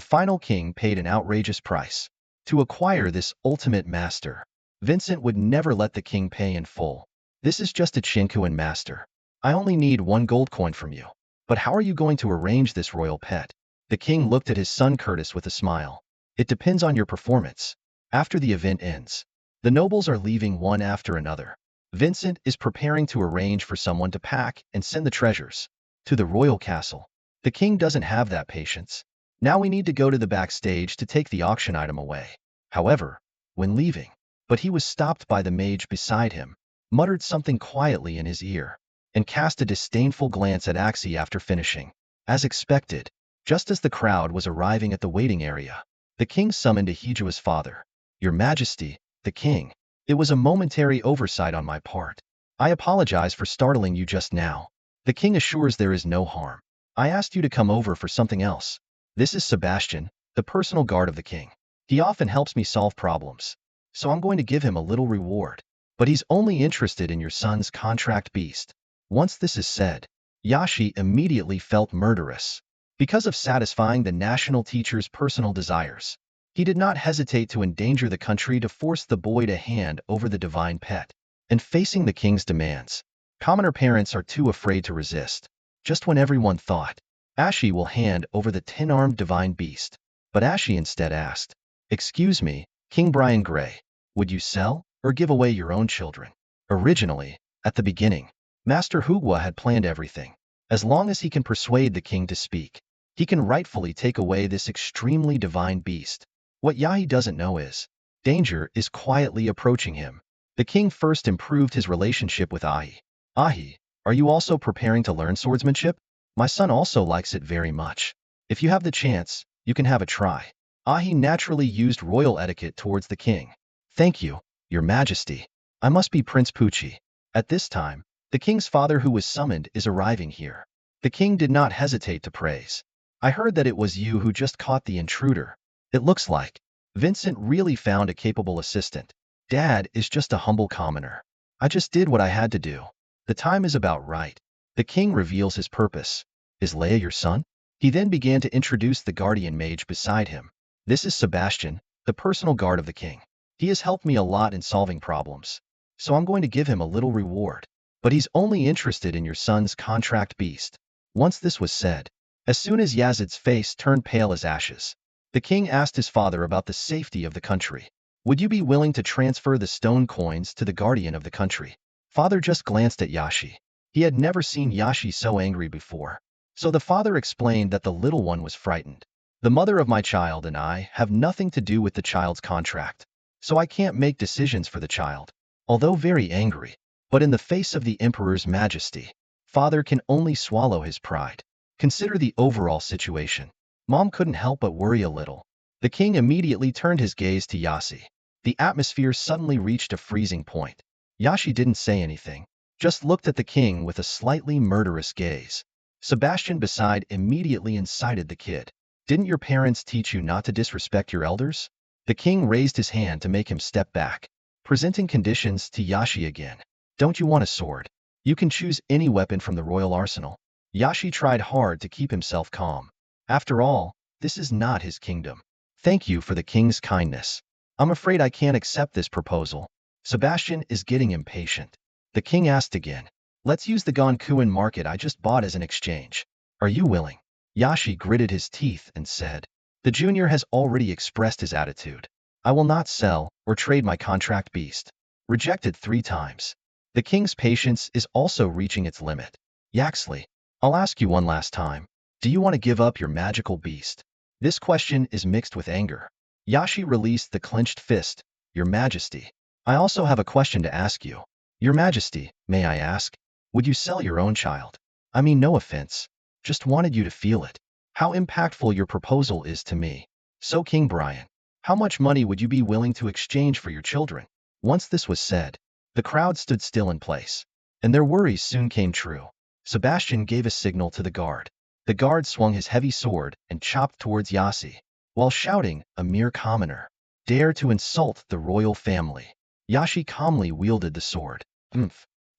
final king paid an outrageous price. to acquire this ultimate master. Vincent would never let the king pay in full. This is just a Chinkuan master. I only need 1 gold coin from you. But how are you going to arrange this royal pet? The king looked at his son Curtis with a smile. It depends on your performance. After the event ends, the nobles are leaving one after another. Vincent is preparing to arrange for someone to pack and send the treasures to the royal castle. The king doesn't have that patience. Now we need to go to the backstage to take the auction item away. However, when leaving, but he was stopped by the mage beside him, muttered something quietly in his ear, and cast a disdainful glance at Axie after finishing. As expected, just as the crowd was arriving at the waiting area, the king summoned Ahijua's father. Your Majesty, the king. It was a momentary oversight on my part. I apologize for startling you just now. The king assures there is no harm. I asked you to come over for something else. This is Sebastian, the personal guard of the king. He often helps me solve problems. So I'm going to give him a little reward. But he's only interested in your son's contract beast. Once this is said, Yashi immediately felt murderous. Because of satisfying the national teacher's personal desires, he did not hesitate to endanger the country to force the boy to hand over the divine pet. And facing the king's demands, commoner parents are too afraid to resist. Just when everyone thought, Ashi will hand over the 10-armed divine beast. But Ashi instead asked, "Excuse me, King Brian Grey, would you sell or give away your own children?" Originally, at the beginning, Master Hugwa had planned everything. As long as he can persuade the king to speak, he can rightfully take away this extremely divine beast. What Yahi doesn't know is, danger is quietly approaching him. The king first improved his relationship with Ahi. Ahi, are you also preparing to learn swordsmanship? My son also likes it very much. If you have the chance, you can have a try. Ahi naturally used royal etiquette towards the king. Thank you, your majesty. I must be Prince Pucci. At this time, the king's father who was summoned is arriving here. The king did not hesitate to praise. I heard that it was you who just caught the intruder. It looks like Vincent really found a capable assistant. Dad is just a humble commoner. I just did what I had to do. The time is about right. The king reveals his purpose. Is Leia your son? He then began to introduce the guardian mage beside him. This is Sebastian, the personal guard of the king. He has helped me a lot in solving problems. So I'm going to give him a little reward. But he's only interested in your son's contract beast. Once this was said, as soon as Yazid's face turned pale as ashes, the king asked his father about the safety of the country. Would you be willing to transfer the stone coins to the guardian of the country? Father just glanced at Yashi. He had never seen Yashi so angry before. So the father explained that the little one was frightened. The mother of my child and I have nothing to do with the child's contract. So I can't make decisions for the child. Although very angry, but in the face of the emperor's majesty, father can only swallow his pride. Consider the overall situation. Mom couldn't help but worry a little. The king immediately turned his gaze to Yashi. The atmosphere suddenly reached a freezing point. Yashi didn't say anything, just looked at the king with a slightly murderous gaze. Sebastian beside immediately incited the kid. Didn't your parents teach you not to disrespect your elders? The king raised his hand to make him step back, presenting conditions to Yashi again. Don't you want a sword? You can choose any weapon from the royal arsenal. Yashi tried hard to keep himself calm. After all, this is not his kingdom. Thank you for the king's kindness. I'm afraid I can't accept this proposal. Sebastian is getting impatient. The king asked again. Let's use the Gonkuin market I just bought as an exchange. Are you willing? Yashi gritted his teeth and said. The junior has already expressed his attitude. I will not sell or trade my contract beast. Rejected 3 times. The king's patience is also reaching its limit. Yaxley, I'll ask you one last time. Do you want to give up your magical beast? This question is mixed with anger. Yashi released the clenched fist. Your Majesty, I also have a question to ask you. Your Majesty, may I ask? Would you sell your own child? I mean no offense. Just wanted you to feel it. How impactful your proposal is to me. So King Brian, how much money would you be willing to exchange for your children? Once this was said, the crowd stood still in place, and their worries soon came true. Sebastian gave a signal to the guard. The guard swung his heavy sword and chopped towards Yashi, while shouting, a mere commoner, dare to insult the royal family. Yashi calmly wielded the sword.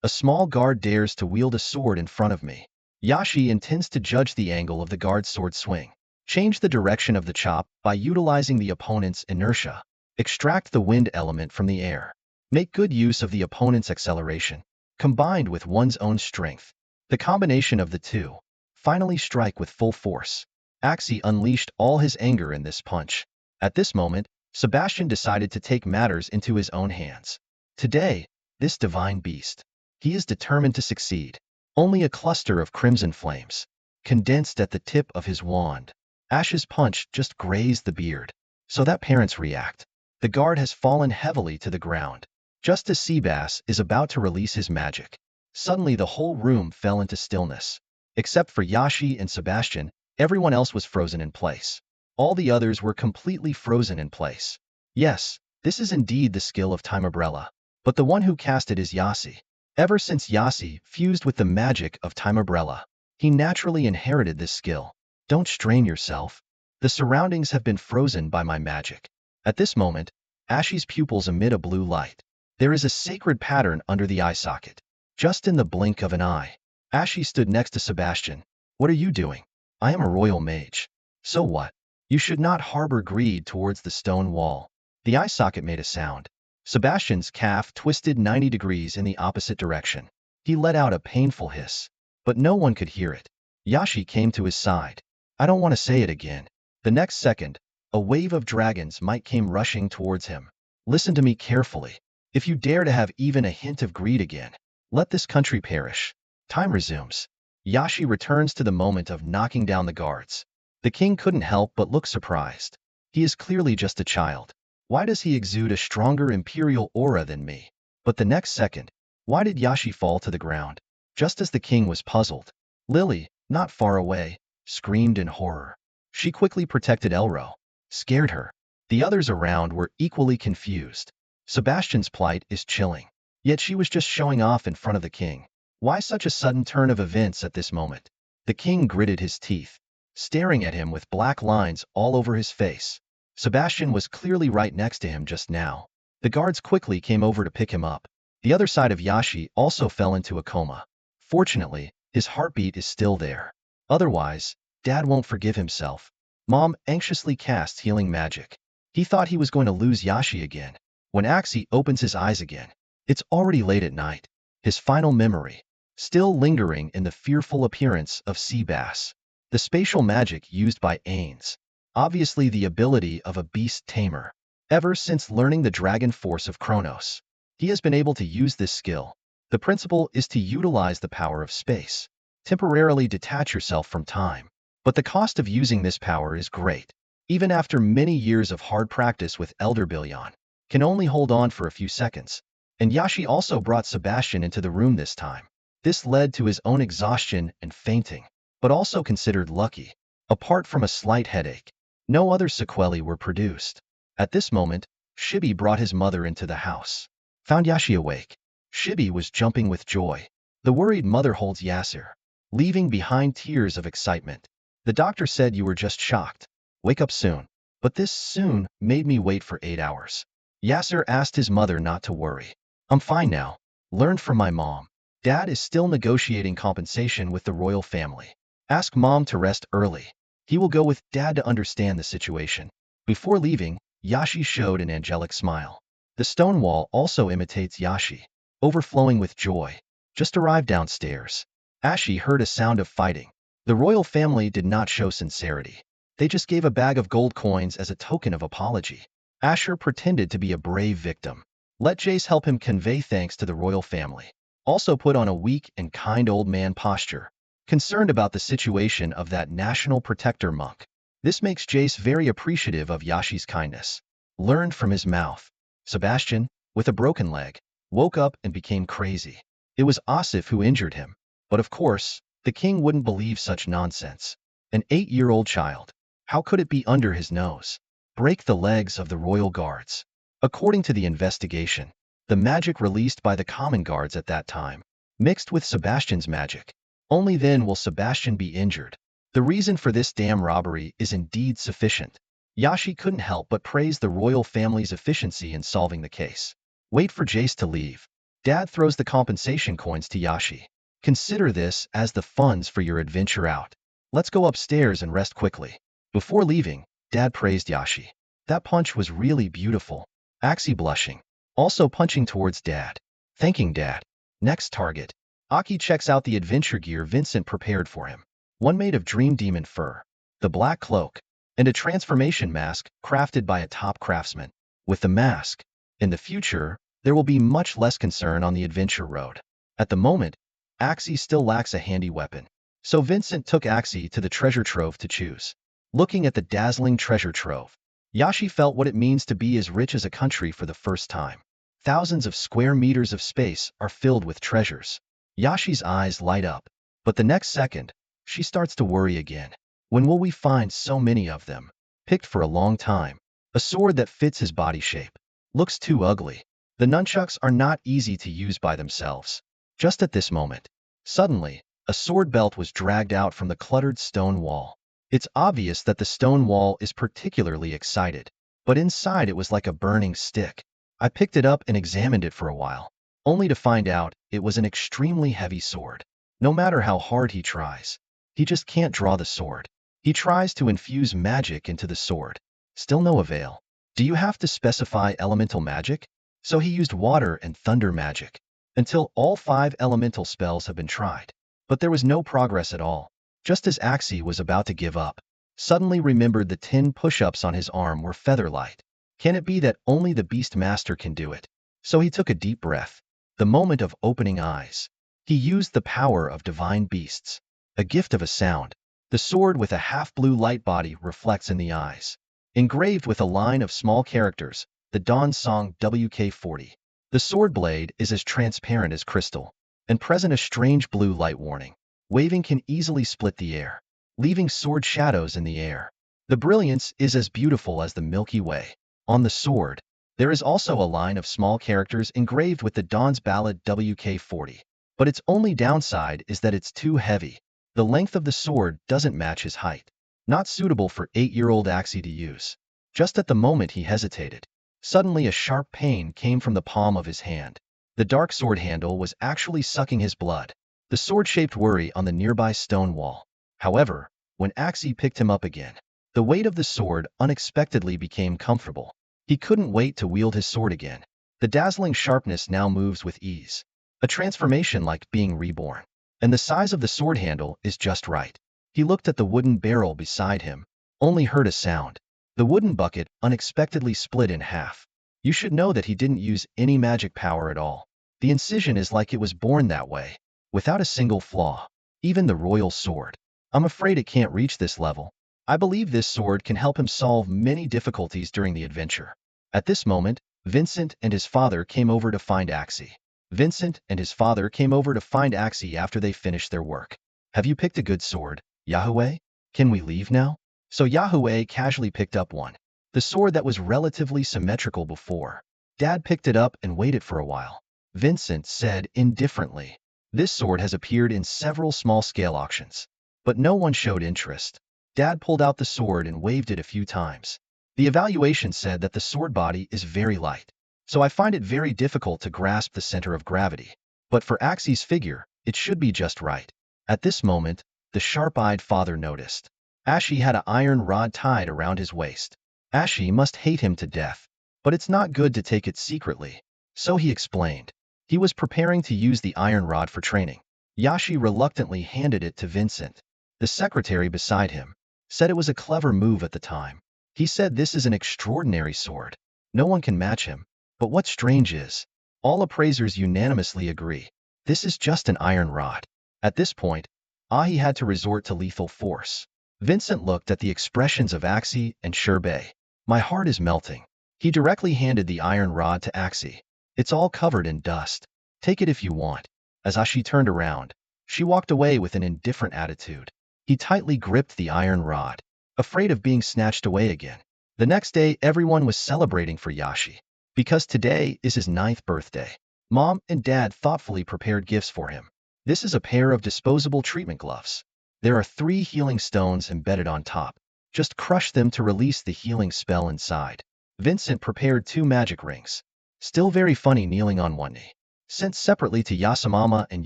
A small guard dares to wield a sword in front of me. Yashi intends to judge the angle of the guard's sword swing. Change the direction of the chop by utilizing the opponent's inertia. Extract the wind element from the air. Make good use of the opponent's acceleration, combined with one's own strength. The combination of the two. Finally strike with full force. Axii unleashed all his anger in this punch. At this moment, Sebastian decided to take matters into his own hands. Today, this divine beast. He is determined to succeed. Only a cluster of crimson flames, condensed at the tip of his wand. Ash's punch just grazed the beard, so that parents react. The guard has fallen heavily to the ground. Just as Seabass is about to release his magic, suddenly the whole room fell into stillness. Except for Yashi and Sebastian, everyone else was frozen in place. All the others were completely frozen in place. Yes, this is indeed the skill of Time Umbrella, but the one who cast it is Yasi. Ever since Yasi fused with the magic of Time Umbrella, he naturally inherited this skill. Don't strain yourself. The surroundings have been frozen by my magic. At this moment, Ashi's pupils emit a blue light. There is a sacred pattern under the eye socket. Just in the blink of an eye, Ashi stood next to Sebastian. What are you doing? I am a royal mage. So what? You should not harbor greed towards the stone wall. The eye socket made a sound. Sebastian's calf twisted 90 degrees in the opposite direction. He let out a painful hiss, but no one could hear it. Yashi came to his side. I don't want to say it again. The next second, a wave of dragon's might came rushing towards him. Listen to me carefully. If you dare to have even a hint of greed again, let this country perish. Time resumes. Yashi returns to the moment of knocking down the guards. The king couldn't help but look surprised. He is clearly just a child. Why does he exude a stronger imperial aura than me? But the next second, why did Yashi fall to the ground? Just as the king was puzzled, Lily, not far away, screamed in horror. She quickly protected Elro, scared her. The others around were equally confused. Sebastian's plight is chilling. Yet she was just showing off in front of the king. Why such a sudden turn of events at this moment? The king gritted his teeth, staring at him with black lines all over his face. Sebastian was clearly right next to him just now. The guards quickly came over to pick him up. The other side of Yashi also fell into a coma. Fortunately, his heartbeat is still there. Otherwise, Dad won't forgive himself. Mom anxiously casts healing magic. He thought he was going to lose Yashi again. When Axii opens his eyes again, it's already late at night. His final memory, still lingering in the fearful appearance of Seabass. The spatial magic used by Ains. Obviously the ability of a beast tamer. Ever since learning the dragon force of Kronos, he has been able to use this skill. The principle is to utilize the power of space. Temporarily detach yourself from time. But the cost of using this power is great. Even after many years of hard practice with Elder Billion, can only hold on for a few seconds. And Yashi also brought Sebastian into the room this time. This led to his own exhaustion and fainting, but also considered lucky. Apart from a slight headache, no other sequelae were produced. At this moment, Shibi brought his mother into the house. Found Yashi awake. Shibi was jumping with joy. The worried mother holds Yasser, leaving behind tears of excitement. The doctor said you were just shocked. Wake up soon. But this soon made me wait for 8 hours. Yasser asked his mother not to worry. I'm fine now. Learned from my mom. Dad is still negotiating compensation with the royal family. Ask mom to rest early. He will go with Dad to understand the situation. Before leaving, Yashi showed an angelic smile. The stone wall also imitates Yashi, overflowing with joy. Just arrived downstairs. Ashi heard a sound of fighting. The royal family did not show sincerity. They just gave a bag of gold coins as a token of apology. Asher pretended to be a brave victim. Let Jace help him convey thanks to the royal family. Also put on a weak and kind old man posture, concerned about the situation of that national protector monk. This makes Jace very appreciative of Yashi's kindness. Learned from his mouth. Sebastian, with a broken leg, woke up and became crazy. It was Asif who injured him. But of course, the king wouldn't believe such nonsense. An 8-year-old child. How could it be under his nose? Break the legs of the royal guards. According to the investigation, the magic released by the common guards at that time, mixed with Sebastian's magic. Only then will Sebastian be injured. The reason for this damn robbery is indeed sufficient. Yashi couldn't help but praise the royal family's efficiency in solving the case. Wait for Jace to leave. Dad throws the compensation coins to Yashi. Consider this as the funds for your adventure out. Let's go upstairs and rest quickly. Before leaving, Dad praised Yashi. That punch was really beautiful. Axie blushing. Also punching towards Dad. Thanking Dad. Next target. Aki checks out the adventure gear Vincent prepared for him. One made of dream demon fur, the black cloak, and a transformation mask crafted by a top craftsman. With the mask, in the future, there will be much less concern on the adventure road. At the moment, Axie still lacks a handy weapon. So Vincent took Axie to the treasure trove to choose. Looking at the dazzling treasure trove, Yashi felt what it means to be as rich as a country for the first time. Thousands of square meters of space are filled with treasures. Yashi's eyes light up, but the next second, she starts to worry again. When will we find so many of them? Picked for a long time. A sword that fits his body shape. Looks too ugly. The nunchucks are not easy to use by themselves. Just at this moment, suddenly, a sword belt was dragged out from the cluttered stone wall. It's obvious that the stone wall is particularly excited, but inside it was like a burning stick. I picked it up and examined it for a while, only to find out it was an extremely heavy sword. No matter how hard he tries, he just can't draw the sword. He tries to infuse magic into the sword. Still no avail. Do you have to specify elemental magic? So he used water and thunder magic, until all 5 elemental spells have been tried. But there was no progress at all. Just as Axie was about to give up, suddenly remembered the 10 push-ups on his arm were featherlight. Can it be that only the Beast Master can do it? So he took a deep breath. The moment of opening eyes. He used the power of divine beasts. A gift of a sound. The sword with a half-blue light body reflects in the eyes. Engraved with a line of small characters, the Dawn Song WK-40. The sword blade is as transparent as crystal, and present a strange blue light warning. Waving can easily split the air, leaving sword shadows in the air. The brilliance is as beautiful as the Milky Way. On the sword, there is also a line of small characters engraved with the Dawn's Ballad WK-40. But its only downside is that it's too heavy. The length of the sword doesn't match his height. Not suitable for 8-year-old Axie to use. Just at the moment he hesitated, suddenly a sharp pain came from the palm of his hand. The dark sword handle was actually sucking his blood. The sword-shaped worry on the nearby stone wall. However, when Axie picked him up again, the weight of the sword unexpectedly became comfortable. He couldn't wait to wield his sword again. The dazzling sharpness now moves with ease. A transformation like being reborn. And the size of the sword handle is just right. He looked at the wooden barrel beside him, only heard a sound. The wooden bucket unexpectedly split in half. You should know that he didn't use any magic power at all. The incision is like it was born that way, without a single flaw. Even the royal sword. I'm afraid it can't reach this level. I believe this sword can help him solve many difficulties during the adventure. At this moment, Vincent and his father came over to find Axie. Vincent and his father came over to find Axie after they finished their work. Have you picked a good sword, Yahweh? Can we leave now? So Yahweh casually picked up one. The sword that was relatively symmetrical before. Dad picked it up and waited for a while. Vincent said indifferently, "This sword has appeared in several small-scale auctions, but no one showed interest." Dad pulled out the sword and waved it a few times. The evaluation said that the sword body is very light, so I find it very difficult to grasp the center of gravity. But for Axie's figure, it should be just right. At this moment, the sharp-eyed father noticed. Ashi had an iron rod tied around his waist. Ashi must hate him to death, but it's not good to take it secretly. So he explained. He was preparing to use the iron rod for training. Yashi reluctantly handed it to Vincent. The secretary beside him said it was a clever move at the time. He said this is an extraordinary sword. No one can match him. But what's strange is, all appraisers unanimously agree. This is just an iron rod. At this point, Ahi had to resort to lethal force. Vincent looked at the expressions of Axie and Sherbet. My heart is melting. He directly handed the iron rod to Axie. It's all covered in dust. Take it if you want. As Ashi turned around, she walked away with an indifferent attitude. He tightly gripped the iron rod, afraid of being snatched away again. The next day, everyone was celebrating for Yashi, because today is his 9th birthday. Mom and Dad thoughtfully prepared gifts for him. This is a pair of disposable treatment gloves. There are 3 healing stones embedded on top. Just crush them to release the healing spell inside. Vincent prepared 2 magic rings. Still very funny kneeling on one knee. Sent separately to Yasamama and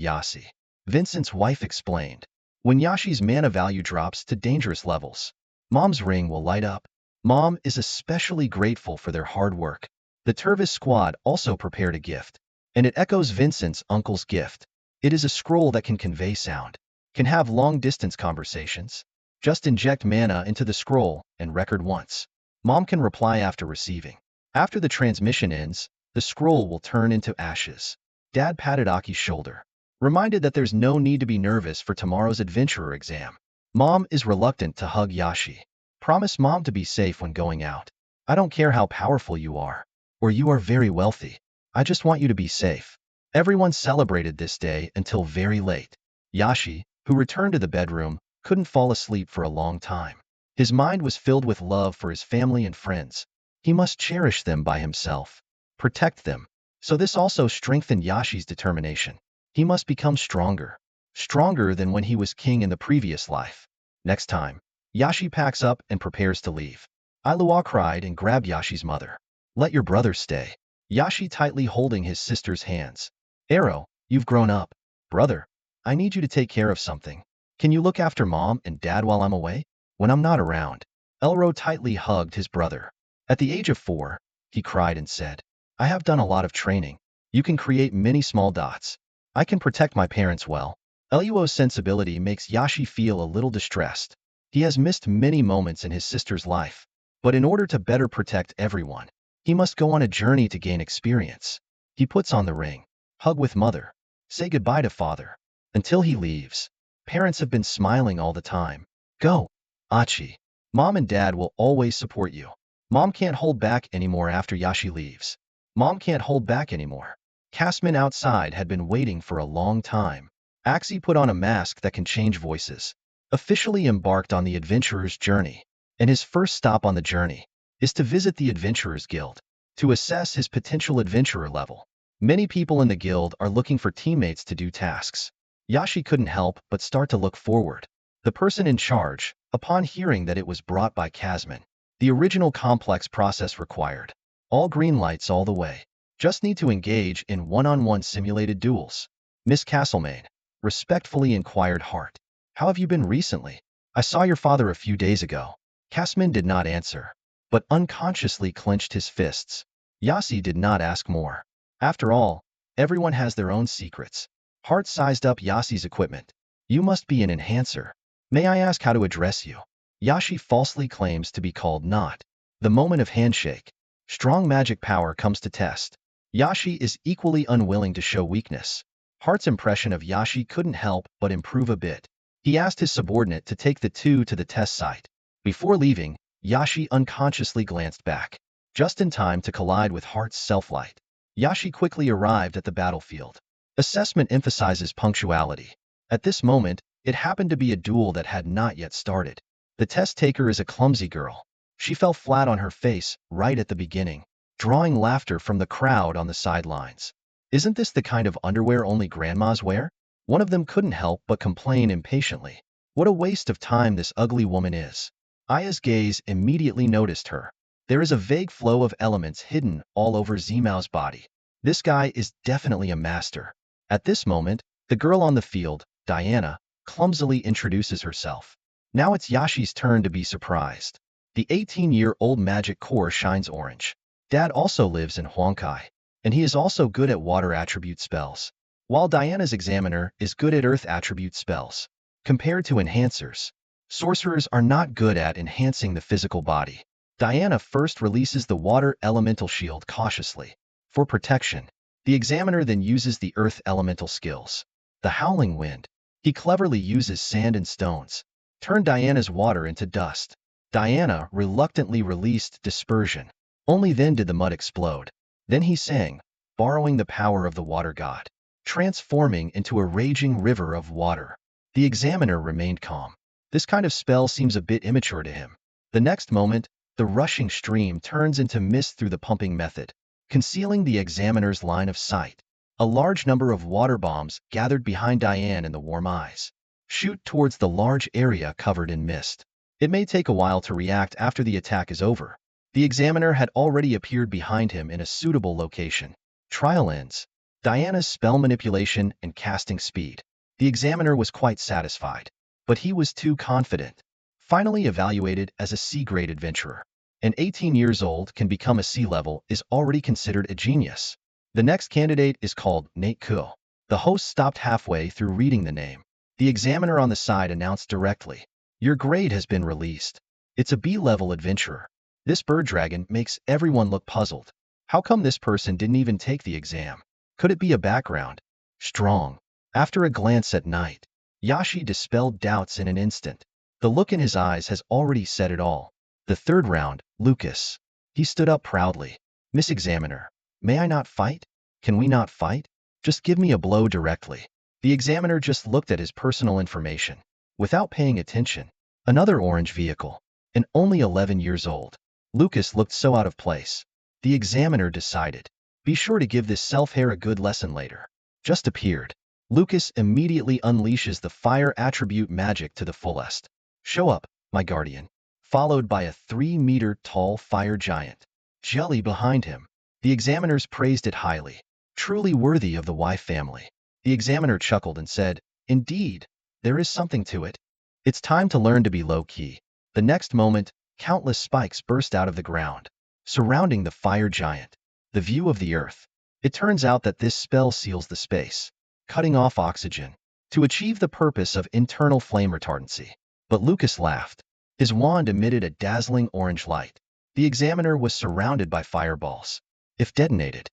Yasi. Vincent's wife explained. When Yashi's mana value drops to dangerous levels, Mom's ring will light up. Mom is especially grateful for their hard work. The Tervis squad also prepared a gift, and it echoes Vincent's uncle's gift. It is a scroll that can convey sound, can have long-distance conversations. Just inject mana into the scroll and record once. Mom can reply after receiving. After the transmission ends, the scroll will turn into ashes. Dad patted Aki's shoulder, reminded that there's no need to be nervous for tomorrow's adventurer exam. Mom is reluctant to hug Yashi. Promise Mom to be safe when going out. I don't care how powerful you are, or you are very wealthy. I just want you to be safe. Everyone celebrated this day until very late. Yashi, who returned to the bedroom, couldn't fall asleep for a long time. His mind was filled with love for his family and friends. He must cherish them by himself, protect them. So this also strengthened Yashi's determination. He must become stronger. Stronger than when he was king in the previous life. Next time, Yashi packs up and prepares to leave. Ailua cried and grabbed Yashi's mother. Let your brother stay. Yashi tightly holding his sister's hands. Arrow, you've grown up. Brother, I need you to take care of something. Can you look after Mom and Dad while I'm away? When I'm not around. Elro tightly hugged his brother. At the age of 4, he cried and said, I have done a lot of training. You can create many small dots. I can protect my parents well. Eluo's sensibility makes Yashi feel a little distressed. He has missed many moments in his sister's life. But in order to better protect everyone, he must go on a journey to gain experience. He puts on the ring. Hug with mother. Say goodbye to father. Until he leaves. Parents have been smiling all the time. Go, Achi. Mom and Dad will always support you. Mom can't hold back anymore after Yashi leaves. Mom can't hold back anymore. Castmen outside had been waiting for a long time. Axie put on a mask that can change voices. Officially embarked on the adventurer's journey. And his first stop on the journey is to visit the Adventurers Guild, to assess his potential adventurer level. Many people in the guild are looking for teammates to do tasks. Yashi couldn't help but start to look forward. The person in charge, upon hearing that it was brought by Casman, the original complex process required. All green lights all the way. Just need to engage in one-on-one simulated duels. Miss Castlemaine, respectfully inquired Hart. How have you been recently? I saw your father a few days ago. Casman did not answer, but unconsciously clenched his fists. Yasi did not ask more. After all, everyone has their own secrets. Hart sized up Yasi's equipment. You must be an enhancer. May I ask how to address you? Yashi falsely claims to be called Not. The moment of handshake. Strong magic power comes to test. Yashi is equally unwilling to show weakness. Hart's impression of Yashi couldn't help but improve a bit. He asked his subordinate to take the two to the test site. Before leaving, Yashi unconsciously glanced back, just in time to collide with Hart's self-light. Yashi quickly arrived at the battlefield. Assessment emphasizes punctuality. At this moment, it happened to be a duel that had not yet started. The test taker is a clumsy girl. She fell flat on her face right at the beginning, drawing laughter from the crowd on the sidelines. Isn't this the kind of underwear only grandmas wear? One of them couldn't help but complain impatiently. What a waste of time this ugly woman is. Aya's gaze immediately noticed her. There is a vague flow of elements hidden all over Zimao's body. This guy is definitely a master. At this moment, the girl on the field, Diana, clumsily introduces herself. Now it's Yashi's turn to be surprised. The 18-year-old magic core shines orange. Dad also lives in Huangkai, and he is also good at water attribute spells, while Diana's examiner is good at earth attribute spells. Compared to enhancers, sorcerers are not good at enhancing the physical body. Diana first releases the water elemental shield cautiously. For protection, the examiner then uses the earth elemental skills. The howling wind. He cleverly uses sand and stones. Turn Diana's water into dust. Diana reluctantly released dispersion. Only then did the mud explode. Then he sang, borrowing the power of the water god, transforming into a raging river of water. The examiner remained calm. This kind of spell seems a bit immature to him. The next moment, the rushing stream turns into mist through the pumping method, concealing the examiner's line of sight. A large number of water bombs gathered behind Diane in the warm eyes. Shoot towards the large area covered in mist. It may take a while to react after the attack is over. The examiner had already appeared behind him in a suitable location. Trial ends. Diana's spell manipulation and casting speed. The examiner was quite satisfied, but he was too confident. Finally evaluated as a C-grade adventurer. and 18 years old can become a C-level is already considered a genius. The next candidate is called Nate Kuo. The host stopped halfway through reading the name. The examiner on the side announced directly, "Your grade has been released. It's a B-level adventurer." This bird dragon makes everyone look puzzled. How come this person didn't even take the exam? Could it be a background? Strong. After a glance at Knight, Yashi dispelled doubts in an instant. The look in his eyes has already said it all. The third round, Lucas. He stood up proudly. "Miss Examiner, may I not fight? Can we not fight? Just give me a blow directly." The examiner just looked at his personal information, without paying attention. Another orange vehicle, and only 11 years old. Lucas looked so out of place. The examiner decided, be sure to give this self-hair a good lesson later. Just appeared. Lucas immediately unleashes the fire attribute magic to the fullest. "Show up, my guardian," followed by a 3-meter-tall fire giant. Jelly behind him. The examiners praised it highly. Truly worthy of the Y family. The examiner chuckled and said, "Indeed, there is something to it. It's time to learn to be low-key." The next moment, countless spikes burst out of the ground, surrounding the fire giant. The view of the earth. It turns out that this spell seals the space, cutting off oxygen, to achieve the purpose of internal flame retardancy. But Lucas laughed. His wand emitted a dazzling orange light. The examiner was surrounded by fireballs. If detonated,